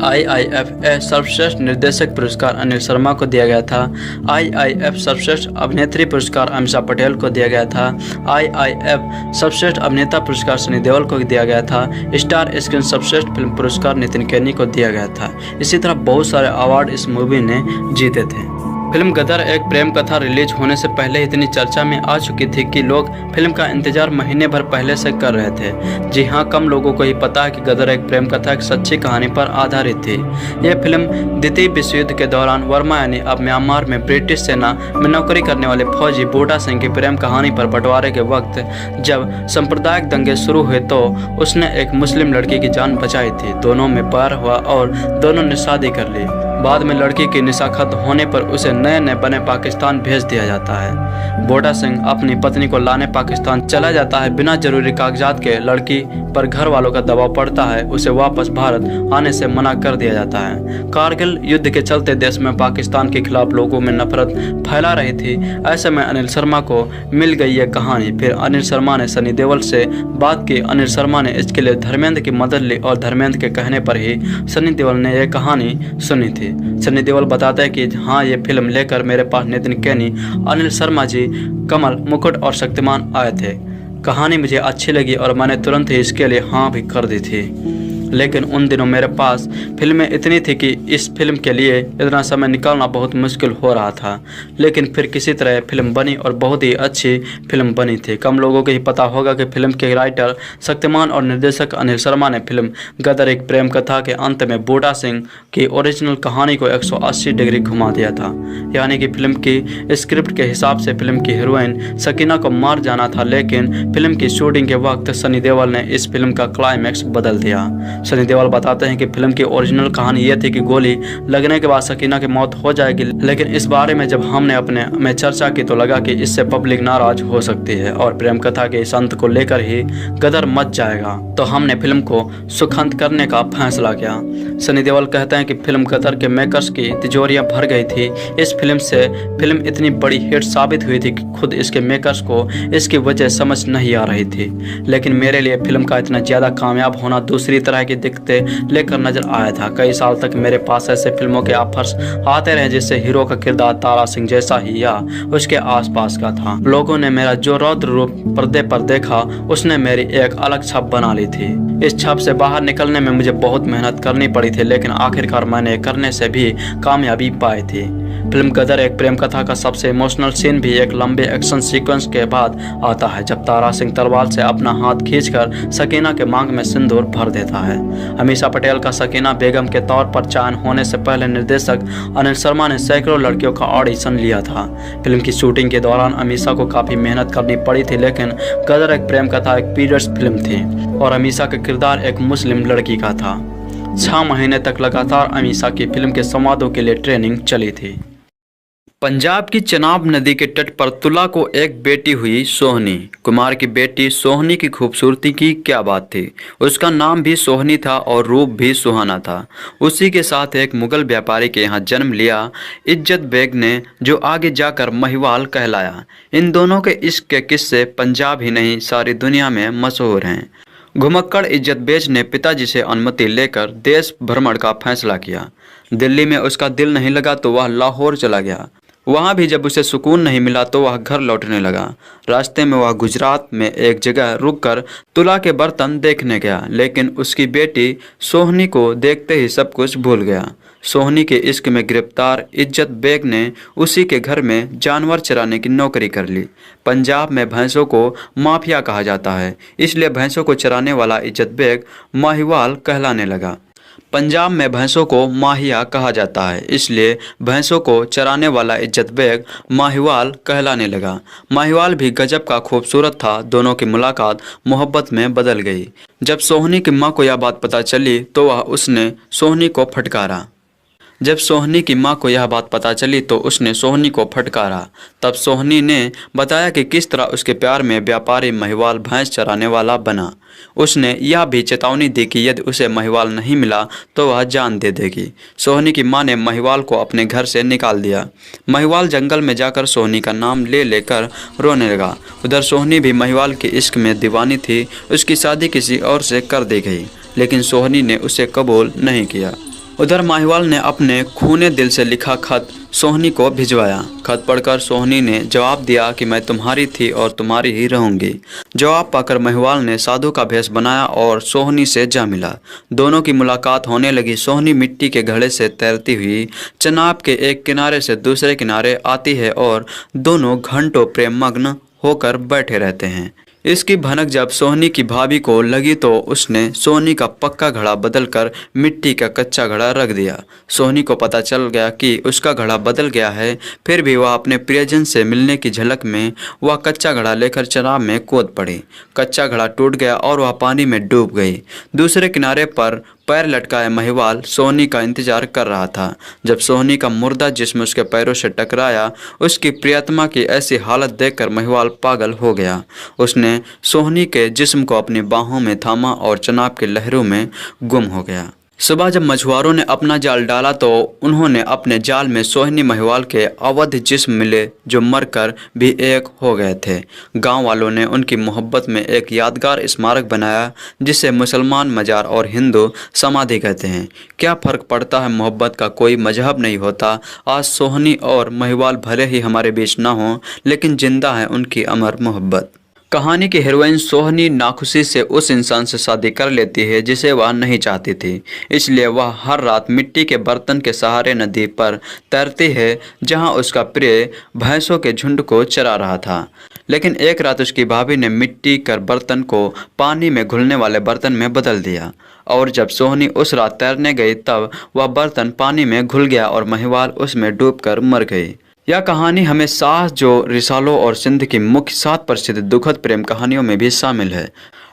IIFA सर्वश्रेष्ठ निर्देशक पुरस्कार अनिल शर्मा को दिया गया था। IIF सर्वश्रेष्ठ अभिनेत्री पुरस्कार अमीषा पटेल को दिया गया था। IIF सर्वश्रेष्ठ अभिनेता पुरस्कार सनी देओल को दिया गया था। स्टार स्क्रीन सर्वश्रेष्ठ फिल्म पुरस्कार नितिन केनी को दिया गया था। इसी तरह बहुत सारे अवार्ड इस मूवी ने जीते थे। फिल्म गदर एक प्रेम कथा रिलीज होने से पहले इतनी चर्चा में आ चुकी थी कि लोग फिल्म का इंतजार महीने भर पहले से कर रहे थे। जी हाँ, कम लोगों को ही पता है कि गदर एक प्रेम कथा एक सच्ची कहानी पर आधारित थी। यह फिल्म द्वितीय विश्व युद्ध के दौरान वर्मा यानी अब म्यांमार में ब्रिटिश सेना में नौकरी करने वाले फौजी बूटा सिंह की प्रेम कहानी पर बंटवारे के वक्त जब सांप्रदायिक दंगे शुरू हुए तो उसने एक मुस्लिम लड़की की जान बचाई थी। दोनों में प्यार हुआ और दोनों ने शादी कर ली। बाद में लड़की की निशा खत्म होने पर उसे नए बने पाकिस्तान भेज दिया जाता है। बूटा सिंह अपनी पत्नी को लाने पाकिस्तान चला जाता है। बिना जरूरी कागजात के लड़की पर घर वालों का दबाव पड़ता है। उसे वापस भारत आने से मना कर दिया जाता है। कारगिल युद्ध के चलते देश में पाकिस्तान के खिलाफ लोगों में नफरत फैला रही थी। ऐसे में अनिल शर्मा को मिल गई ये कहानी। फिर अनिल शर्मा ने सनी देओल से बात की। अनिल शर्मा ने इसके लिए धर्मेंद्र की मदद ली और धर्मेंद्र के कहने पर ही सनी देओल ने यह कहानी सुनी थी। सनी देओल बताते हैं कि हाँ, ये फिल्म लेकर मेरे पास नितिन कैनी, अनिल शर्मा जी, कमल, मुकुट और शक्तिमान आए थे। कहानी मुझे अच्छी लगी और मैंने तुरंत ही इसके लिए हाँ भी कर दी थी। लेकिन उन दिनों मेरे पास फिल्में इतनी थी कि इस फिल्म के लिए इतना समय निकालना बहुत मुश्किल हो रहा था। लेकिन फिर किसी तरह फिल्म बनी और बहुत ही अच्छी फिल्म बनी थी। कम लोगों को ही पता होगा कि फिल्म के राइटर शक्तिमान और निर्देशक अनिल शर्मा ने फिल्म गदर एक प्रेम कथा के अंत में बूटा सिंह की ओरिजिनल कहानी को 180 डिग्री घुमा दिया था। यानी कि फिल्म की स्क्रिप्ट के हिसाब से फिल्म की हीरोइन सकीना को मार जाना था, लेकिन फिल्म की शूटिंग के वक्त सनी देओल ने इस फिल्म का क्लाइमैक्स बदल दिया। सनी देओल बताते हैं कि फिल्म की ओरिजिनल कहानी यह थी कि गोली लगने के बाद सकीना की मौत हो जाएगी, लेकिन इस बारे में जब हमने अपने में चर्चा की तो लगा कि इससे पब्लिक नाराज हो सकती है और प्रेम कथा के इस अंत को लेकर ही गदर मच जाएगा, तो हमने फिल्म को सुखंत करने का फैसला किया। सनी देओल कहते हैं कि फिल्म गदर के मेकर्स की तिजोरियां भर गई थी। इस फिल्म से फिल्म इतनी बड़ी हिट साबित हुई थी कि खुद इसके मेकर्स को इसकी वजह समझ नहीं आ रही थी। लेकिन मेरे लिए फिल्म का इतना ज़्यादा कामयाब होना दूसरी तरह की दिक्कतें लेकर नजर आया था। कई साल तक मेरे पास ऐसे फिल्मों के ऑफर्स आते रहे जिससे हीरो का किरदार तारा सिंह जैसा ही या उसके आसपास का था। लोगों ने मेरा जो रौद्र रूप पर्दे पर देखा उसने मेरी एक अलग छप बना ली थी। इस छप से बाहर निकलने में मुझे बहुत मेहनत करनी पड़ी थी, लेकिन आखिरकार मैंने करने से भी कामयाबी पाई थी। फिल्म गदर एक प्रेम कथा का सबसे इमोशनल सीन भी एक लंबे एक्शन सीक्वेंस के बाद आता है, जब तारा सिंह तलवार से अपना हाथ खींचकर सकीना के मांग में सिंदूर भर देता है। अमीषा पटेल का सकीना बेगम के तौर पर चयन होने से पहले निर्देशक अनिल शर्मा ने सैकड़ों लड़कियों का ऑडिशन लिया था। फिल्म की शूटिंग के दौरान अमीषा को काफी मेहनत करनी पड़ी थी, लेकिन गदर एक प्रेम कथा एक पीरियड्स फिल्म थी और अमीषा का किरदार एक मुस्लिम लड़की का था। 6 महीने तक लगातार अमीषा की फिल्म के संवादों के लिए ट्रेनिंग चली थी। पंजाब की चनाब नदी के तट पर तुला को एक बेटी हुई सोहनी। कुमार की बेटी सोहनी की खूबसूरती की क्या बात थी। उसका नाम भी सोहनी था और रूप भी सुहाना था। उसी के साथ एक मुगल व्यापारी के यहाँ जन्म लिया इज्जत बेग ने, जो आगे जाकर महिवाल कहलाया। इन दोनों के इश्क के किस्से पंजाब ही नहीं सारी दुनिया में मशहूर हैं। घुमक्कड़ इज्जत बेग ने पिताजी से अनुमति लेकर देश भ्रमण का फैसला किया। दिल्ली में उसका दिल नहीं लगा तो वह लाहौर चला गया। वहाँ भी जब उसे सुकून नहीं मिला तो वह घर लौटने लगा। रास्ते में वह गुजरात में एक जगह रुककर तुला के बर्तन देखने गया, लेकिन उसकी बेटी सोहनी को देखते ही सब कुछ भूल गया। सोहनी के इश्क में गिरफ्तार इज्जत बेग ने उसी के घर में जानवर चराने की नौकरी कर ली। पंजाब में भैंसों को माफिया कहा जाता है, इसलिए भैंसों को चराने वाला इज्जत बेग माहिवाल कहलाने लगा। पंजाब में भैंसों को माहिया कहा जाता है, इसलिए भैंसों को चराने वाला इज्जत बेग माहिवाल कहलाने लगा। माहिवाल भी गजब का खूबसूरत था। दोनों की मुलाकात मोहब्बत में बदल गई। जब सोहनी की माँ को यह बात पता चली तो वह उसने सोहनी को फटकारा। जब सोहनी की माँ को यह बात पता चली तो उसने सोहनी को फटकारा। तब सोहनी ने बताया कि किस तरह उसके प्यार में व्यापारी महिवाल भैंस चराने वाला बना। उसने यह भी चेतावनी दी कि यदि उसे महिवाल नहीं मिला तो वह जान दे देगी। सोहनी की माँ ने महिवाल को अपने घर से निकाल दिया। महिवाल जंगल में जाकर सोहनी का नाम ले लेकर रोने लगा। उधर सोहनी भी महिवाल के इश्क में दीवानी थी। उसकी शादी किसी और से कर दी गई, लेकिन सोहनी ने उसे कबूल नहीं किया। उधर माहिवाल ने अपने खूने दिल से लिखा खत सोहनी को भिजवाया। खत पढ़कर सोहनी ने जवाब दिया कि मैं तुम्हारी थी और तुम्हारी ही रहूंगी। जवाब पाकर महिवाल ने साधु का भेष बनाया और सोहनी से जा मिला। दोनों की मुलाकात होने लगी। सोहनी मिट्टी के घड़े से तैरती हुई चनाब के एक किनारे से दूसरे किनारे आती है और दोनों घंटों प्रेम मग्न होकर बैठे रहते हैं। इसकी भनक जब सोहनी की भाभी को लगी तो उसने सोहनी का पक्का घड़ा बदलकर मिट्टी का कच्चा घड़ा रख दिया। सोहनी को पता चल गया कि उसका घड़ा बदल गया है, फिर भी वह अपने प्रियजन से मिलने की झलक में वह कच्चा घड़ा लेकर चनाब में कूद पड़ी। कच्चा घड़ा टूट गया और वह पानी में डूब गई। दूसरे किनारे पर पैर लटकाए महिवाल सोहनी का इंतजार कर रहा था। जब सोहनी का मुर्दा जिस्म उसके पैरों से टकराया, उसकी प्रियतमा की ऐसी हालत देखकर महिवाल पागल हो गया। उसने सोहनी के जिस्म को अपनी बाहों में थामा और चनाब की लहरों में गुम हो गया। सुबह जब मछुआरों ने अपना जाल डाला तो उन्होंने अपने जाल में सोहनी महिवाल के अवध जिस्म मिले जो मरकर भी एक हो गए थे। गांव वालों ने उनकी मोहब्बत में एक यादगार स्मारक बनाया जिसे मुसलमान मजार और हिंदू समाधि कहते हैं। क्या फ़र्क पड़ता है, मोहब्बत का कोई मजहब नहीं होता। आज सोहनी और महिवाल भले ही हमारे बीच ना हों, लेकिन जिंदा है उनकी अमर मोहब्बत। कहानी की हीरोइन सोहनी नाखुशी से उस इंसान से शादी कर लेती है जिसे वह नहीं चाहती थी। इसलिए वह हर रात मिट्टी के बर्तन के सहारे नदी पर तैरती है जहां उसका प्रिय भैंसों के झुंड को चरा रहा था। लेकिन एक रात उसकी भाभी ने मिट्टी कर बर्तन को पानी में घुलने वाले बर्तन में बदल दिया और जब सोहनी उस रात तैरने गई तब वह बर्तन पानी में घुल गया और महिवाल उसमें डूबकर मर गई। यह कहानी हमें साहस जो रिसालों और सिंध की मुख्य 7 प्रसिद्ध दुखद प्रेम कहानियों में भी शामिल है।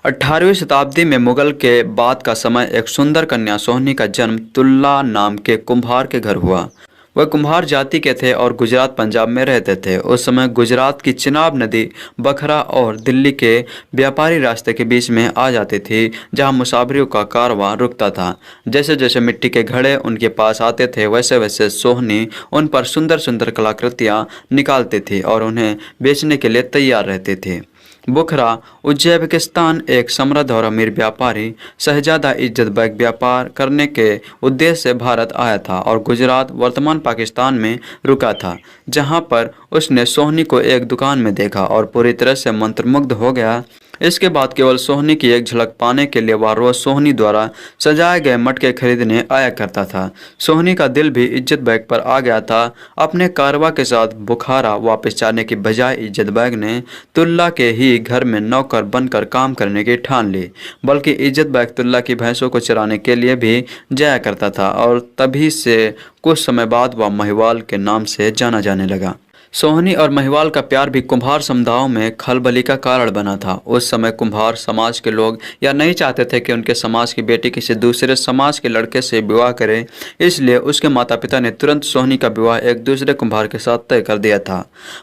18वीं शताब्दी में मुगल के बाद का समय एक सुंदर कन्या सोहनी का जन्म तुल्ला नाम के कुम्हार के घर हुआ। वह कुम्हार जाति के थे और गुजरात पंजाब में रहते थे। उस समय गुजरात की चिनाब नदी बखरा और दिल्ली के व्यापारी रास्ते के बीच में आ जाती थी जहां मुसाफिरों का कारवां रुकता था। जैसे जैसे मिट्टी के घड़े उनके पास आते थे वैसे वैसे सोहनी उन पर सुंदर सुंदर कलाकृतियां निकालती थी और उन्हें बेचने के लिए तैयार रहती थी। बुखरा उज्बेकिस्तान एक समृद्ध और अमीर व्यापारी शहजादा इज्जत बेग व्यापार करने के उद्देश्य से भारत आया था और गुजरात वर्तमान पाकिस्तान में रुका था, जहां पर उसने सोहनी को एक दुकान में देखा और पूरी तरह से मंत्रमुग्ध हो गया। इसके बाद केवल सोहनी की एक झलक पाने के लिए वह रोज सोहनी द्वारा सजाए गए मटके खरीदने आया करता था। सोहनी का दिल भी इज्जत बेग पर आ गया था। अपने कारवा के साथ बुखारा वापस जाने की बजाय इज्जत बेग ने तुल्ला के ही घर में नौकर बनकर काम करने की ठान ली। बल्कि इज्जत बेग तुल्ला की भैंसों को चराने के लिए भी जाया करता था और तभी से कुछ समय बाद वह महिवाल के नाम से जाना जाने लगा। सोहनी और महिवाल का प्यार भी कुम्हार समुदायों में खलबली का कारण बना था। उस समय कुम्हार समाज के लोग या नहीं चाहते थे कि उनके समाज की बेटी किसी दूसरे समाज के लड़के से विवाह करे, इसलिए उसके माता पिता ने तुरंत सोहनी का विवाह एक दूसरे कुम्हार के साथ तय कर दिया था।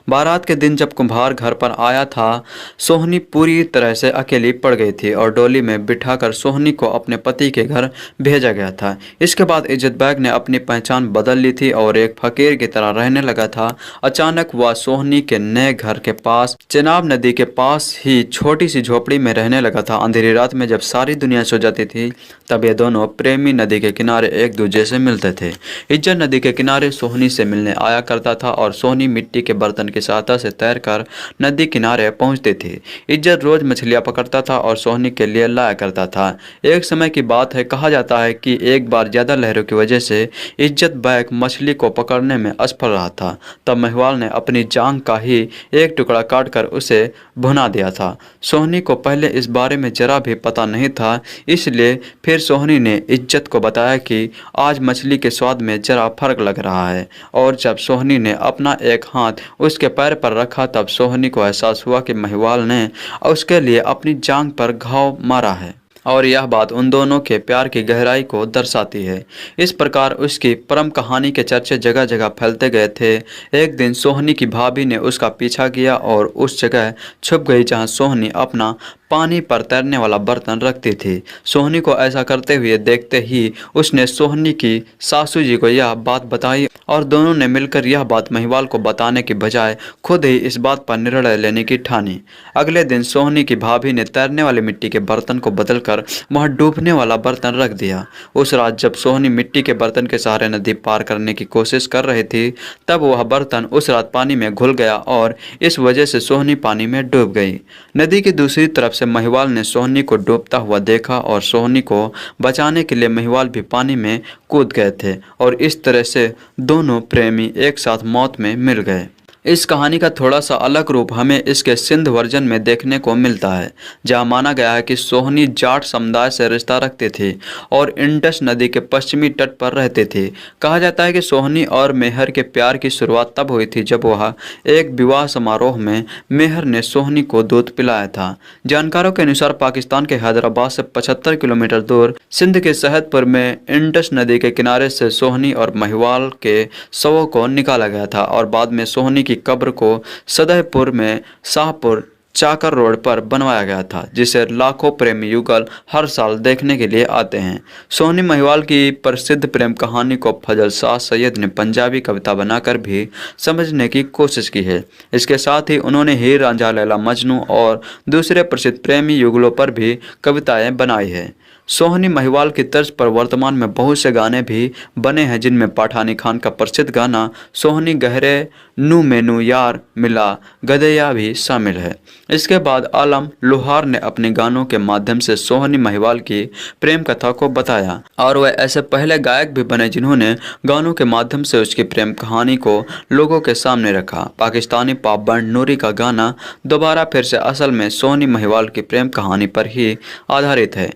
बारात के दिन जब कुम्हार घर पर आया था, सोहनी पूरी तरह से अकेली पड़ गई थी और डोली में बिठाकर सोहनी को अपने पति के घर भेजा गया था। इसके बाद इज्जत बेग ने अपनी पहचान बदल ली थी और एक फकीर की तरह रहने लगा था। अचानक वह सोहनी के नए घर के पास चिनाब नदी के पास ही छोटी सी झोपड़ी में रहने लगा था। अंधेरी रात में जब सारी दुनिया सो जाती थी तब ये दोनों प्रेमी नदी के किनारे एक दूसरे से मिलते थे। इज्जत नदी के किनारे सोहनी से मिलने आया करता था और सोहनी मिट्टी के बर्तन की सहायता से तैरकर नदी किनारे पहुंचती थी। इज्जत रोज मछलियां पकड़ता था और सोहनी के लिए लाया करता था। एक समय की बात है, कहा जाता है कि एक बार ज्यादा लहरों की वजह से इज्जत बेग मछली को पकड़ने में असफल रहा था। तब महिवाल ने अपनी जांघ का ही एक टुकड़ा काटकर उसे भुना दिया था। सोहनी को पहले इस बारे में जरा भी पता नहीं था, इसलिए फिर सोहनी ने इज्जत को बताया कि आज मछली के स्वाद में जरा फर्क लग रहा है। और जब सोहनी ने अपना एक हाथ उसके पैर पर रखा तब सोहनी को एहसास हुआ कि महिवाल ने उसके लिए अपनी जांघ पर घाव मारा है और यह बात उन दोनों के प्यार की गहराई को दर्शाती है। इस प्रकार उसकी परम कहानी के चर्चे जगह जगह फैलते गए थे। एक दिन सोहनी की भाभी ने उसका पीछा किया और उस जगह छुप गई जहां सोहनी अपना पानी पर तैरने वाला बर्तन रखती थी। सोहनी को ऐसा करते हुए देखते ही उसने सोहनी की सासू जी को यह बात बताई और दोनों ने मिलकर यह बात महिवाल को बताने की बजाय खुद ही इस बात पर निर्णय लेने की ठानी। अगले दिन सोहनी की भाभी ने तैरने वाले मिट्टी के बर्तन को बदलकर वहां डूबने वाला बर्तन रख दिया। उस रात जब सोहनी मिट्टी के बर्तन के सहारे नदी पार करने की कोशिश कर रही थी, तब वह बर्तन उस रात पानी में घुल गया और इस वजह से सोहनी पानी में डूब गई। नदी की दूसरी तरफ से महिवाल ने सोहनी को डूबता हुआ देखा और सोहनी को बचाने के लिए महिवाल भी पानी में कूद गए थे और इस तरह से दोनों प्रेमी एक साथ मौत में मिल गए। इस कहानी का थोड़ा सा अलग रूप हमें इसके सिंध वर्जन में देखने को मिलता है, जहां माना गया है कि सोहनी जाट समुदाय से रिश्ता रखते थे और इंडस नदी के पश्चिमी तट पर रहते थे। कहा जाता है कि सोहनी और मेहर के प्यार की शुरुआत तब हुई थी जब वह एक विवाह समारोह में मेहर ने सोहनी को दूध पिलाया था। जानकारों के अनुसार पाकिस्तान के हैदराबाद से 75 किलोमीटर दूर सिंध के शहदपुर में इंडस नदी के किनारे से सोहनी और महिवाल के शवों को निकाला गया था और बाद में सोहनी की कब्र को सदयपुर में शाहपुर चाकर रोड पर बनवाया गया था, जिसे लाखों प्रेमी युगल हर साल देखने के लिए आते हैं। सोहनी महिवाल की प्रसिद्ध प्रेम कहानी को फजल शाह सैयद ने पंजाबी कविता बनाकर भी समझने की कोशिश की है। इसके साथ ही उन्होंने हीर रांझा लैला मजनू और दूसरे प्रसिद्ध प्रेमी युगलों पर भी कविताएं बनाई है। सोहनी महिवाल की तर्ज पर वर्तमान में बहुत से गाने भी बने हैं, जिनमें पठानी खान का प्रसिद्ध गाना सोहनी गहरे नू मेनू यार मिला गदैया भी शामिल है। इसके बाद आलम लोहार ने अपने गानों के माध्यम से सोहनी महिवाल की प्रेम कथा को बताया और वह ऐसे पहले गायक भी बने जिन्होंने गानों के माध्यम से उसकी प्रेम कहानी को लोगों के सामने रखा। पाकिस्तानी पॉप बैंड नूरी का गाना दोबारा फिर से असल में सोहनी महिवाल की प्रेम कहानी पर ही आधारित है।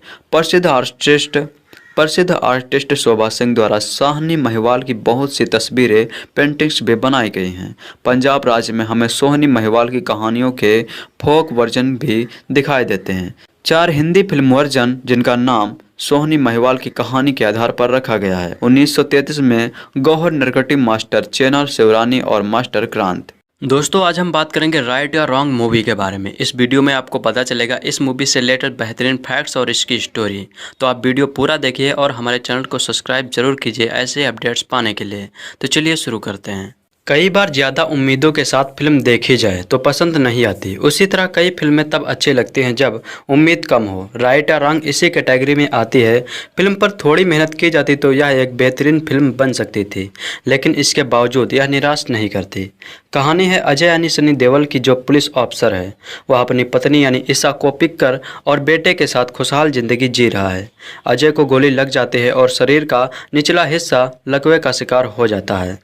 प्रसिद्ध आर्टिस्ट शोभा सिंह द्वारा सोहनी महिवाल की बहुत सी तस्वीरें पेंटिंग्स भी बनाई गई हैं। पंजाब राज्य में हमें सोहनी महिवाल की कहानियों के फोक वर्जन भी दिखाई देते हैं। 4 हिंदी फिल्म वर्जन जिनका नाम सोहनी महिवाल की कहानी के आधार पर रखा गया है। 1933 में गौहर नरकटी, मास्टर चेनार शिवरानी और मास्टर क्रांत। दोस्तों आज हम बात करेंगे राइट या रॉन्ग मूवी के बारे में। इस वीडियो में आपको पता चलेगा इस मूवी से रिलेटेड बेहतरीन फैक्ट्स और इसकी स्टोरी। तो आप वीडियो पूरा देखिए और हमारे चैनल को सब्सक्राइब जरूर कीजिए ऐसे अपडेट्स पाने के लिए। तो चलिए शुरू करते हैं। कई बार ज़्यादा उम्मीदों के साथ फिल्म देखी जाए तो पसंद नहीं आती। उसी तरह कई फिल्में तब अच्छी लगती हैं जब उम्मीद कम हो। राइट या रॉन्ग इसी कैटेगरी में आती है। फिल्म पर थोड़ी मेहनत की जाती तो यह एक बेहतरीन फिल्म बन सकती थी, लेकिन इसके बावजूद यह निराश नहीं करती। कहानी है अजय यानी सनी देओल की, जो पुलिस ऑफिसर है। वह अपनी पत्नी यानी ईशा को पिक कर और बेटे के साथ खुशहाल जिंदगी जी रहा है। अजय को गोली लग जाती है और शरीर का निचला हिस्सा लकवे का शिकार हो जाता है।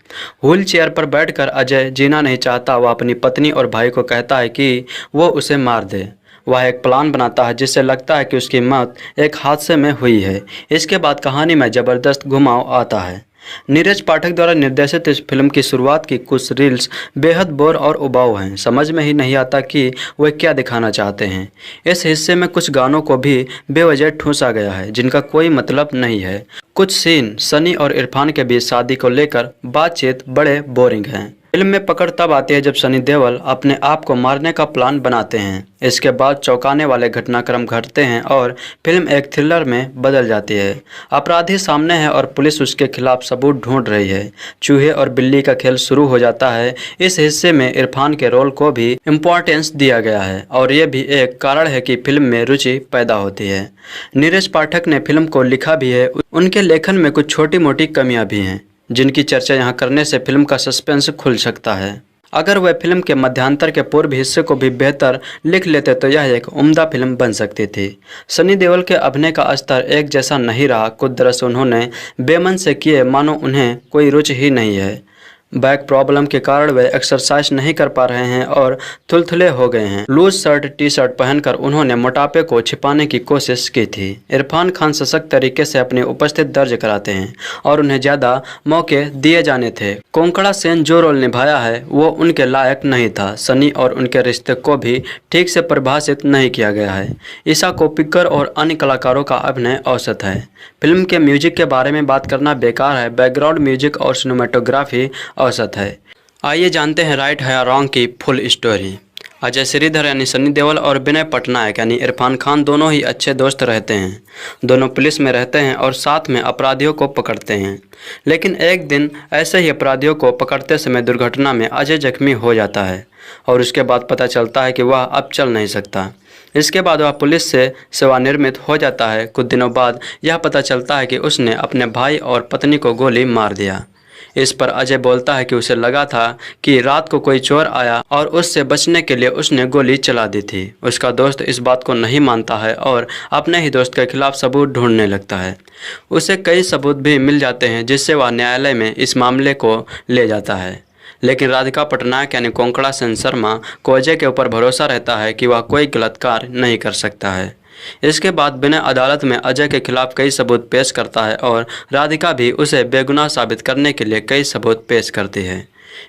व्हील चेयर पर बैठकर अजय जीना नहीं चाहता। वह अपनी पत्नी और भाई को कहता है कि वो उसे मार दे। वह एक प्लान बनाता है जिससे लगता है कि उसकी मौत एक हादसे में हुई है। इसके बाद कहानी में ज़बरदस्त घुमाव आता है। नीरज पाठक द्वारा निर्देशित इस फिल्म की शुरुआत की कुछ रील्स बेहद बोर और उबाऊ हैं। समझ में ही नहीं आता कि वे क्या दिखाना चाहते हैं। इस हिस्से में कुछ गानों को भी बेवजह ठूंसा गया है जिनका कोई मतलब नहीं है। कुछ सीन सनी और इरफान के बीच शादी को लेकर बातचीत बड़े बोरिंग हैं। फिल्म में पकड़ तब आती है जब सनी देओल अपने आप को मारने का प्लान बनाते हैं। इसके बाद चौंकाने वाले घटनाक्रम घटते हैं और फिल्म एक थ्रिलर में बदल जाती है। अपराधी सामने है और पुलिस उसके खिलाफ सबूत ढूंढ रही है। चूहे और बिल्ली का खेल शुरू हो जाता है। इस हिस्से में इरफान के रोल को भी इम्पोर्टेंस दिया गया है और ये भी एक कारण है कि फिल्म में रुचि पैदा होती है। नीरज पाठक ने फिल्म को लिखा भी है। उनके लेखन में कुछ छोटी मोटी कमियां भी हैं जिनकी चर्चा यहाँ करने से फिल्म का सस्पेंस खुल सकता है। अगर वह फिल्म के मध्यांतर के पूर्व हिस्से को भी बेहतर लिख लेते तो यह एक उम्दा फिल्म बन सकती थी। सनी देओल के अभिनय का स्तर एक जैसा नहीं रहा। कुछ दृश्य उन्होंने बेमन से किए मानो उन्हें कोई रुचि ही नहीं है। बैक प्रॉब्लम के कारण वे एक्सरसाइज नहीं कर पा रहे हैं और थुलथुले हो गए हैं। लूज शर्ट टी शर्ट पहनकर उन्होंने मोटापे को छिपाने की कोशिश की थी। इरफान खान सशक्त तरीके से अपनी उपस्थिति दर्ज कराते हैं और उन्हें ज़्यादा मौके दिए जाने थे। कोंकड़ा सेन जो रोल निभाया है वो उनके लायक नहीं था। सनी और उनके रिश्ते को भी ठीक से परिभाषित नहीं किया गया है। ईशा कोप्पिकर और अन्य कलाकारों का अभिनय औसत है। फिल्म के म्यूजिक के बारे में बात करना बेकार है। बैकग्राउंड म्यूजिक और सिनेमेटोग्राफी औसत है। आइए जानते हैं राइट है या रॉन्ग की फुल स्टोरी। अजय श्रीधर यानी सनी देओल और विनय पटनायक यानी इरफान खान दोनों ही अच्छे दोस्त रहते हैं। दोनों पुलिस में रहते हैं और साथ में अपराधियों को पकड़ते हैं। लेकिन एक दिन ऐसे ही अपराधियों को पकड़ते समय दुर्घटना में अजय जख्मी हो जाता है और उसके बाद पता चलता है कि वह अब चल नहीं सकता। इसके बाद वह पुलिस से सेवानिवृत्त हो जाता है। कुछ दिनों बाद यह पता चलता है कि उसने अपने भाई और पत्नी को गोली मार दिया। इस पर अजय बोलता है कि उसे लगा था कि रात को कोई चोर आया और उससे बचने के लिए उसने गोली चला दी थी। उसका दोस्त इस बात को नहीं मानता है और अपने ही दोस्त के खिलाफ सबूत ढूंढने लगता है। उसे कई सबूत भी मिल जाते हैं जिससे वह न्यायालय में इस मामले को ले जाता है। लेकिन राधिका पटनायक यानी कोंकणा सेन शर्मा को अजय के ऊपर भरोसा रहता है कि वह कोई गलत कार्य नहीं कर सकता है। इसके बाद विनय अदालत में अजय के खिलाफ कई सबूत पेश करता है और राधिका भी उसे बेगुनाह साबित करने के लिए कई सबूत पेश करती है।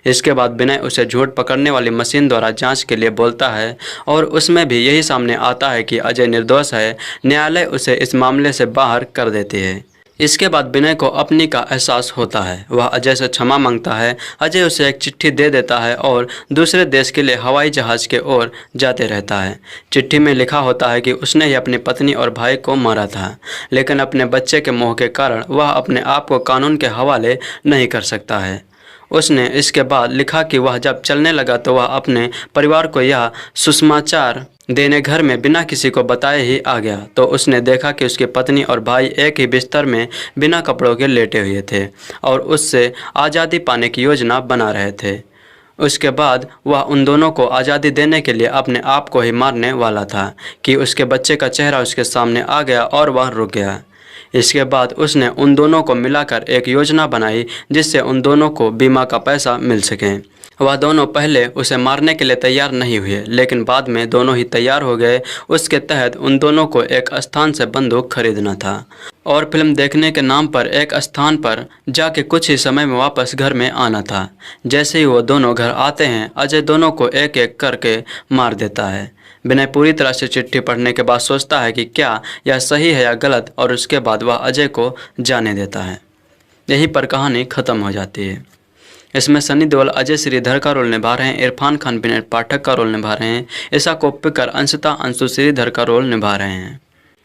इसके बाद विनय उसे झूठ पकड़ने वाली मशीन द्वारा जांच के लिए बोलता है और उसमें भी यही सामने आता है कि अजय निर्दोष है। न्यायालय उसे इस मामले से बाहर कर देती है। इसके बाद विनय को अपनी का एहसास होता है। वह अजय से क्षमा मांगता है। अजय उसे एक चिट्ठी दे देता है और दूसरे देश के लिए हवाई जहाज़ के ओर जाते रहता है। चिट्ठी में लिखा होता है कि उसने ही अपनी पत्नी और भाई को मारा था, लेकिन अपने बच्चे के मोह के कारण वह अपने आप को कानून के हवाले नहीं कर सकता है। उसने इसके बाद लिखा कि वह जब चलने लगा तो वह अपने परिवार को यह सुसमाचार देने घर में बिना किसी को बताए ही आ गया। तो उसने देखा कि उसकी पत्नी और भाई एक ही बिस्तर में बिना कपड़ों के लेटे हुए थे और उससे आज़ादी पाने की योजना बना रहे थे। उसके बाद वह उन दोनों को आज़ादी देने के लिए अपने आप को ही मारने वाला था कि उसके बच्चे का चेहरा उसके सामने आ गया और वह रुक गया। इसके बाद उसने उन दोनों को मिलाकर एक योजना बनाई जिससे उन दोनों को बीमा का पैसा मिल सके। वह दोनों पहले उसे मारने के लिए तैयार नहीं हुए, लेकिन बाद में दोनों ही तैयार हो गए। उसके तहत उन दोनों को एक स्थान से बंदूक खरीदना था और फिल्म देखने के नाम पर एक स्थान पर जाके कुछ ही समय में वापस घर में आना था। जैसे ही वो दोनों घर आते हैं, अजय दोनों को एक एक करके मार देता है। विनय पूरी तरह से चिट्ठी पढ़ने के बाद सोचता है कि क्या यह सही है या गलत, और उसके बाद वह अजय को जाने देता है। यहीं पर कहानी ख़त्म हो जाती है। इसमें सनी देओल अजय श्रीधर का रोल निभा रहे हैं, इरफान खान विनय पाठक का रोल निभा रहे हैं, ईशा कोप्पिकर अंशिता अंशु श्रीधर का रोल निभा रहे हैं।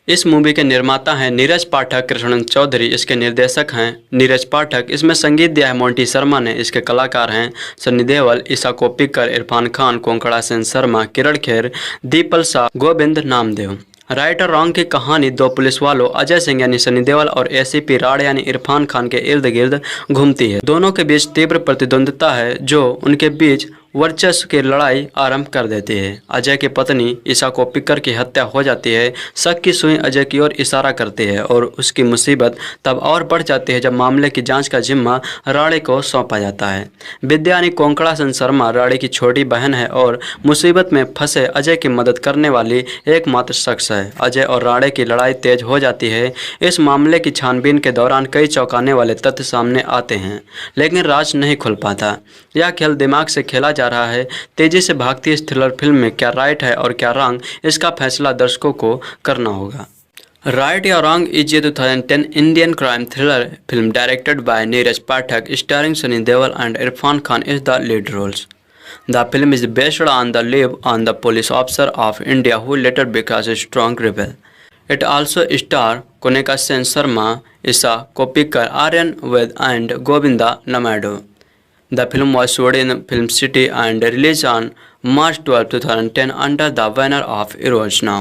इस मूवी के निर्माता हैं नीरज पाठक, कृष्णन चौधरी इसके निर्देशक हैं। नीरज पाठक इसमें संगीत दिया है मोंटी शर्मा ने। इसके कलाकार हैं सनी देओल, ईशा कोप्पिकर, इरफान खान, कोंकणा सेन शर्मा, किरण खेर, दीपल शाह, गोविंद नामदेव। राइट और रॉन्ग की कहानी दो पुलिस वालों अजय सिंह यानी सनी देओल और एसीपी राड यानी इरफान खान के इर्द गिर्द घूमती है। दोनों के बीच तीव्र प्रतिद्वंद्विता है जो उनके बीच वर्चस्व की लड़ाई आरंभ कर देती है। अजय की पत्नी ईशा कोप्पिकर की हत्या हो जाती है। शक की सुई अजय की ओर इशारा करती है और उसकी मुसीबत तब और बढ़ जाती है जब मामले की जांच का जिम्मा राड़े को सौंपा जाता है। विद्या यानी कोंकणा सेन शर्मा राड़े की छोटी बहन है और मुसीबत में फंसे अजय की मदद करने वाली एकमात्र शख्स है। अजय और राड़े की लड़ाई तेज हो जाती है। इस मामले की छानबीन के दौरान कई चौंकाने वाले तथ्य सामने आते हैं, लेकिन राज नहीं खुल पाता। यह खेल दिमाग से खेला जा रहा है। तेजी से भागती इस थ्रिलर फिल्म में क्या राइट है और क्या रॉन्ग, इसका फैसला दर्शकों को करना होगा। राइट या wrong is a 2010 Indian crime thriller film directed by Neeraj Pathak, starring Sunny Deol and Irfan Khan is the lead roles. The film is based on the life on the police officer of India who later becomes a strong rebel. It also stars Konika Sen Sharma, Isha Koppikar, Aryan Ved and Govinda Namaidu. The film was shot in Film City and released on March 12, 2010 under the banner of Eros Now.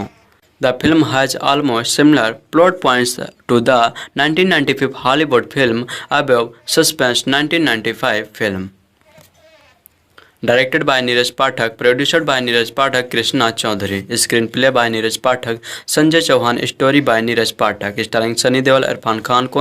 The film has almost similar plot points to the 1995 Hollywood film Above Suspense 1995 film. Directed by Neeraj Pathak, produced by Neeraj Pathak, Krishna Chaudhary, screenplay by Neeraj Pathak, Sanjay Chauhan, story by Neeraj Pathak, starring Sunny Deol, Irfan Khan.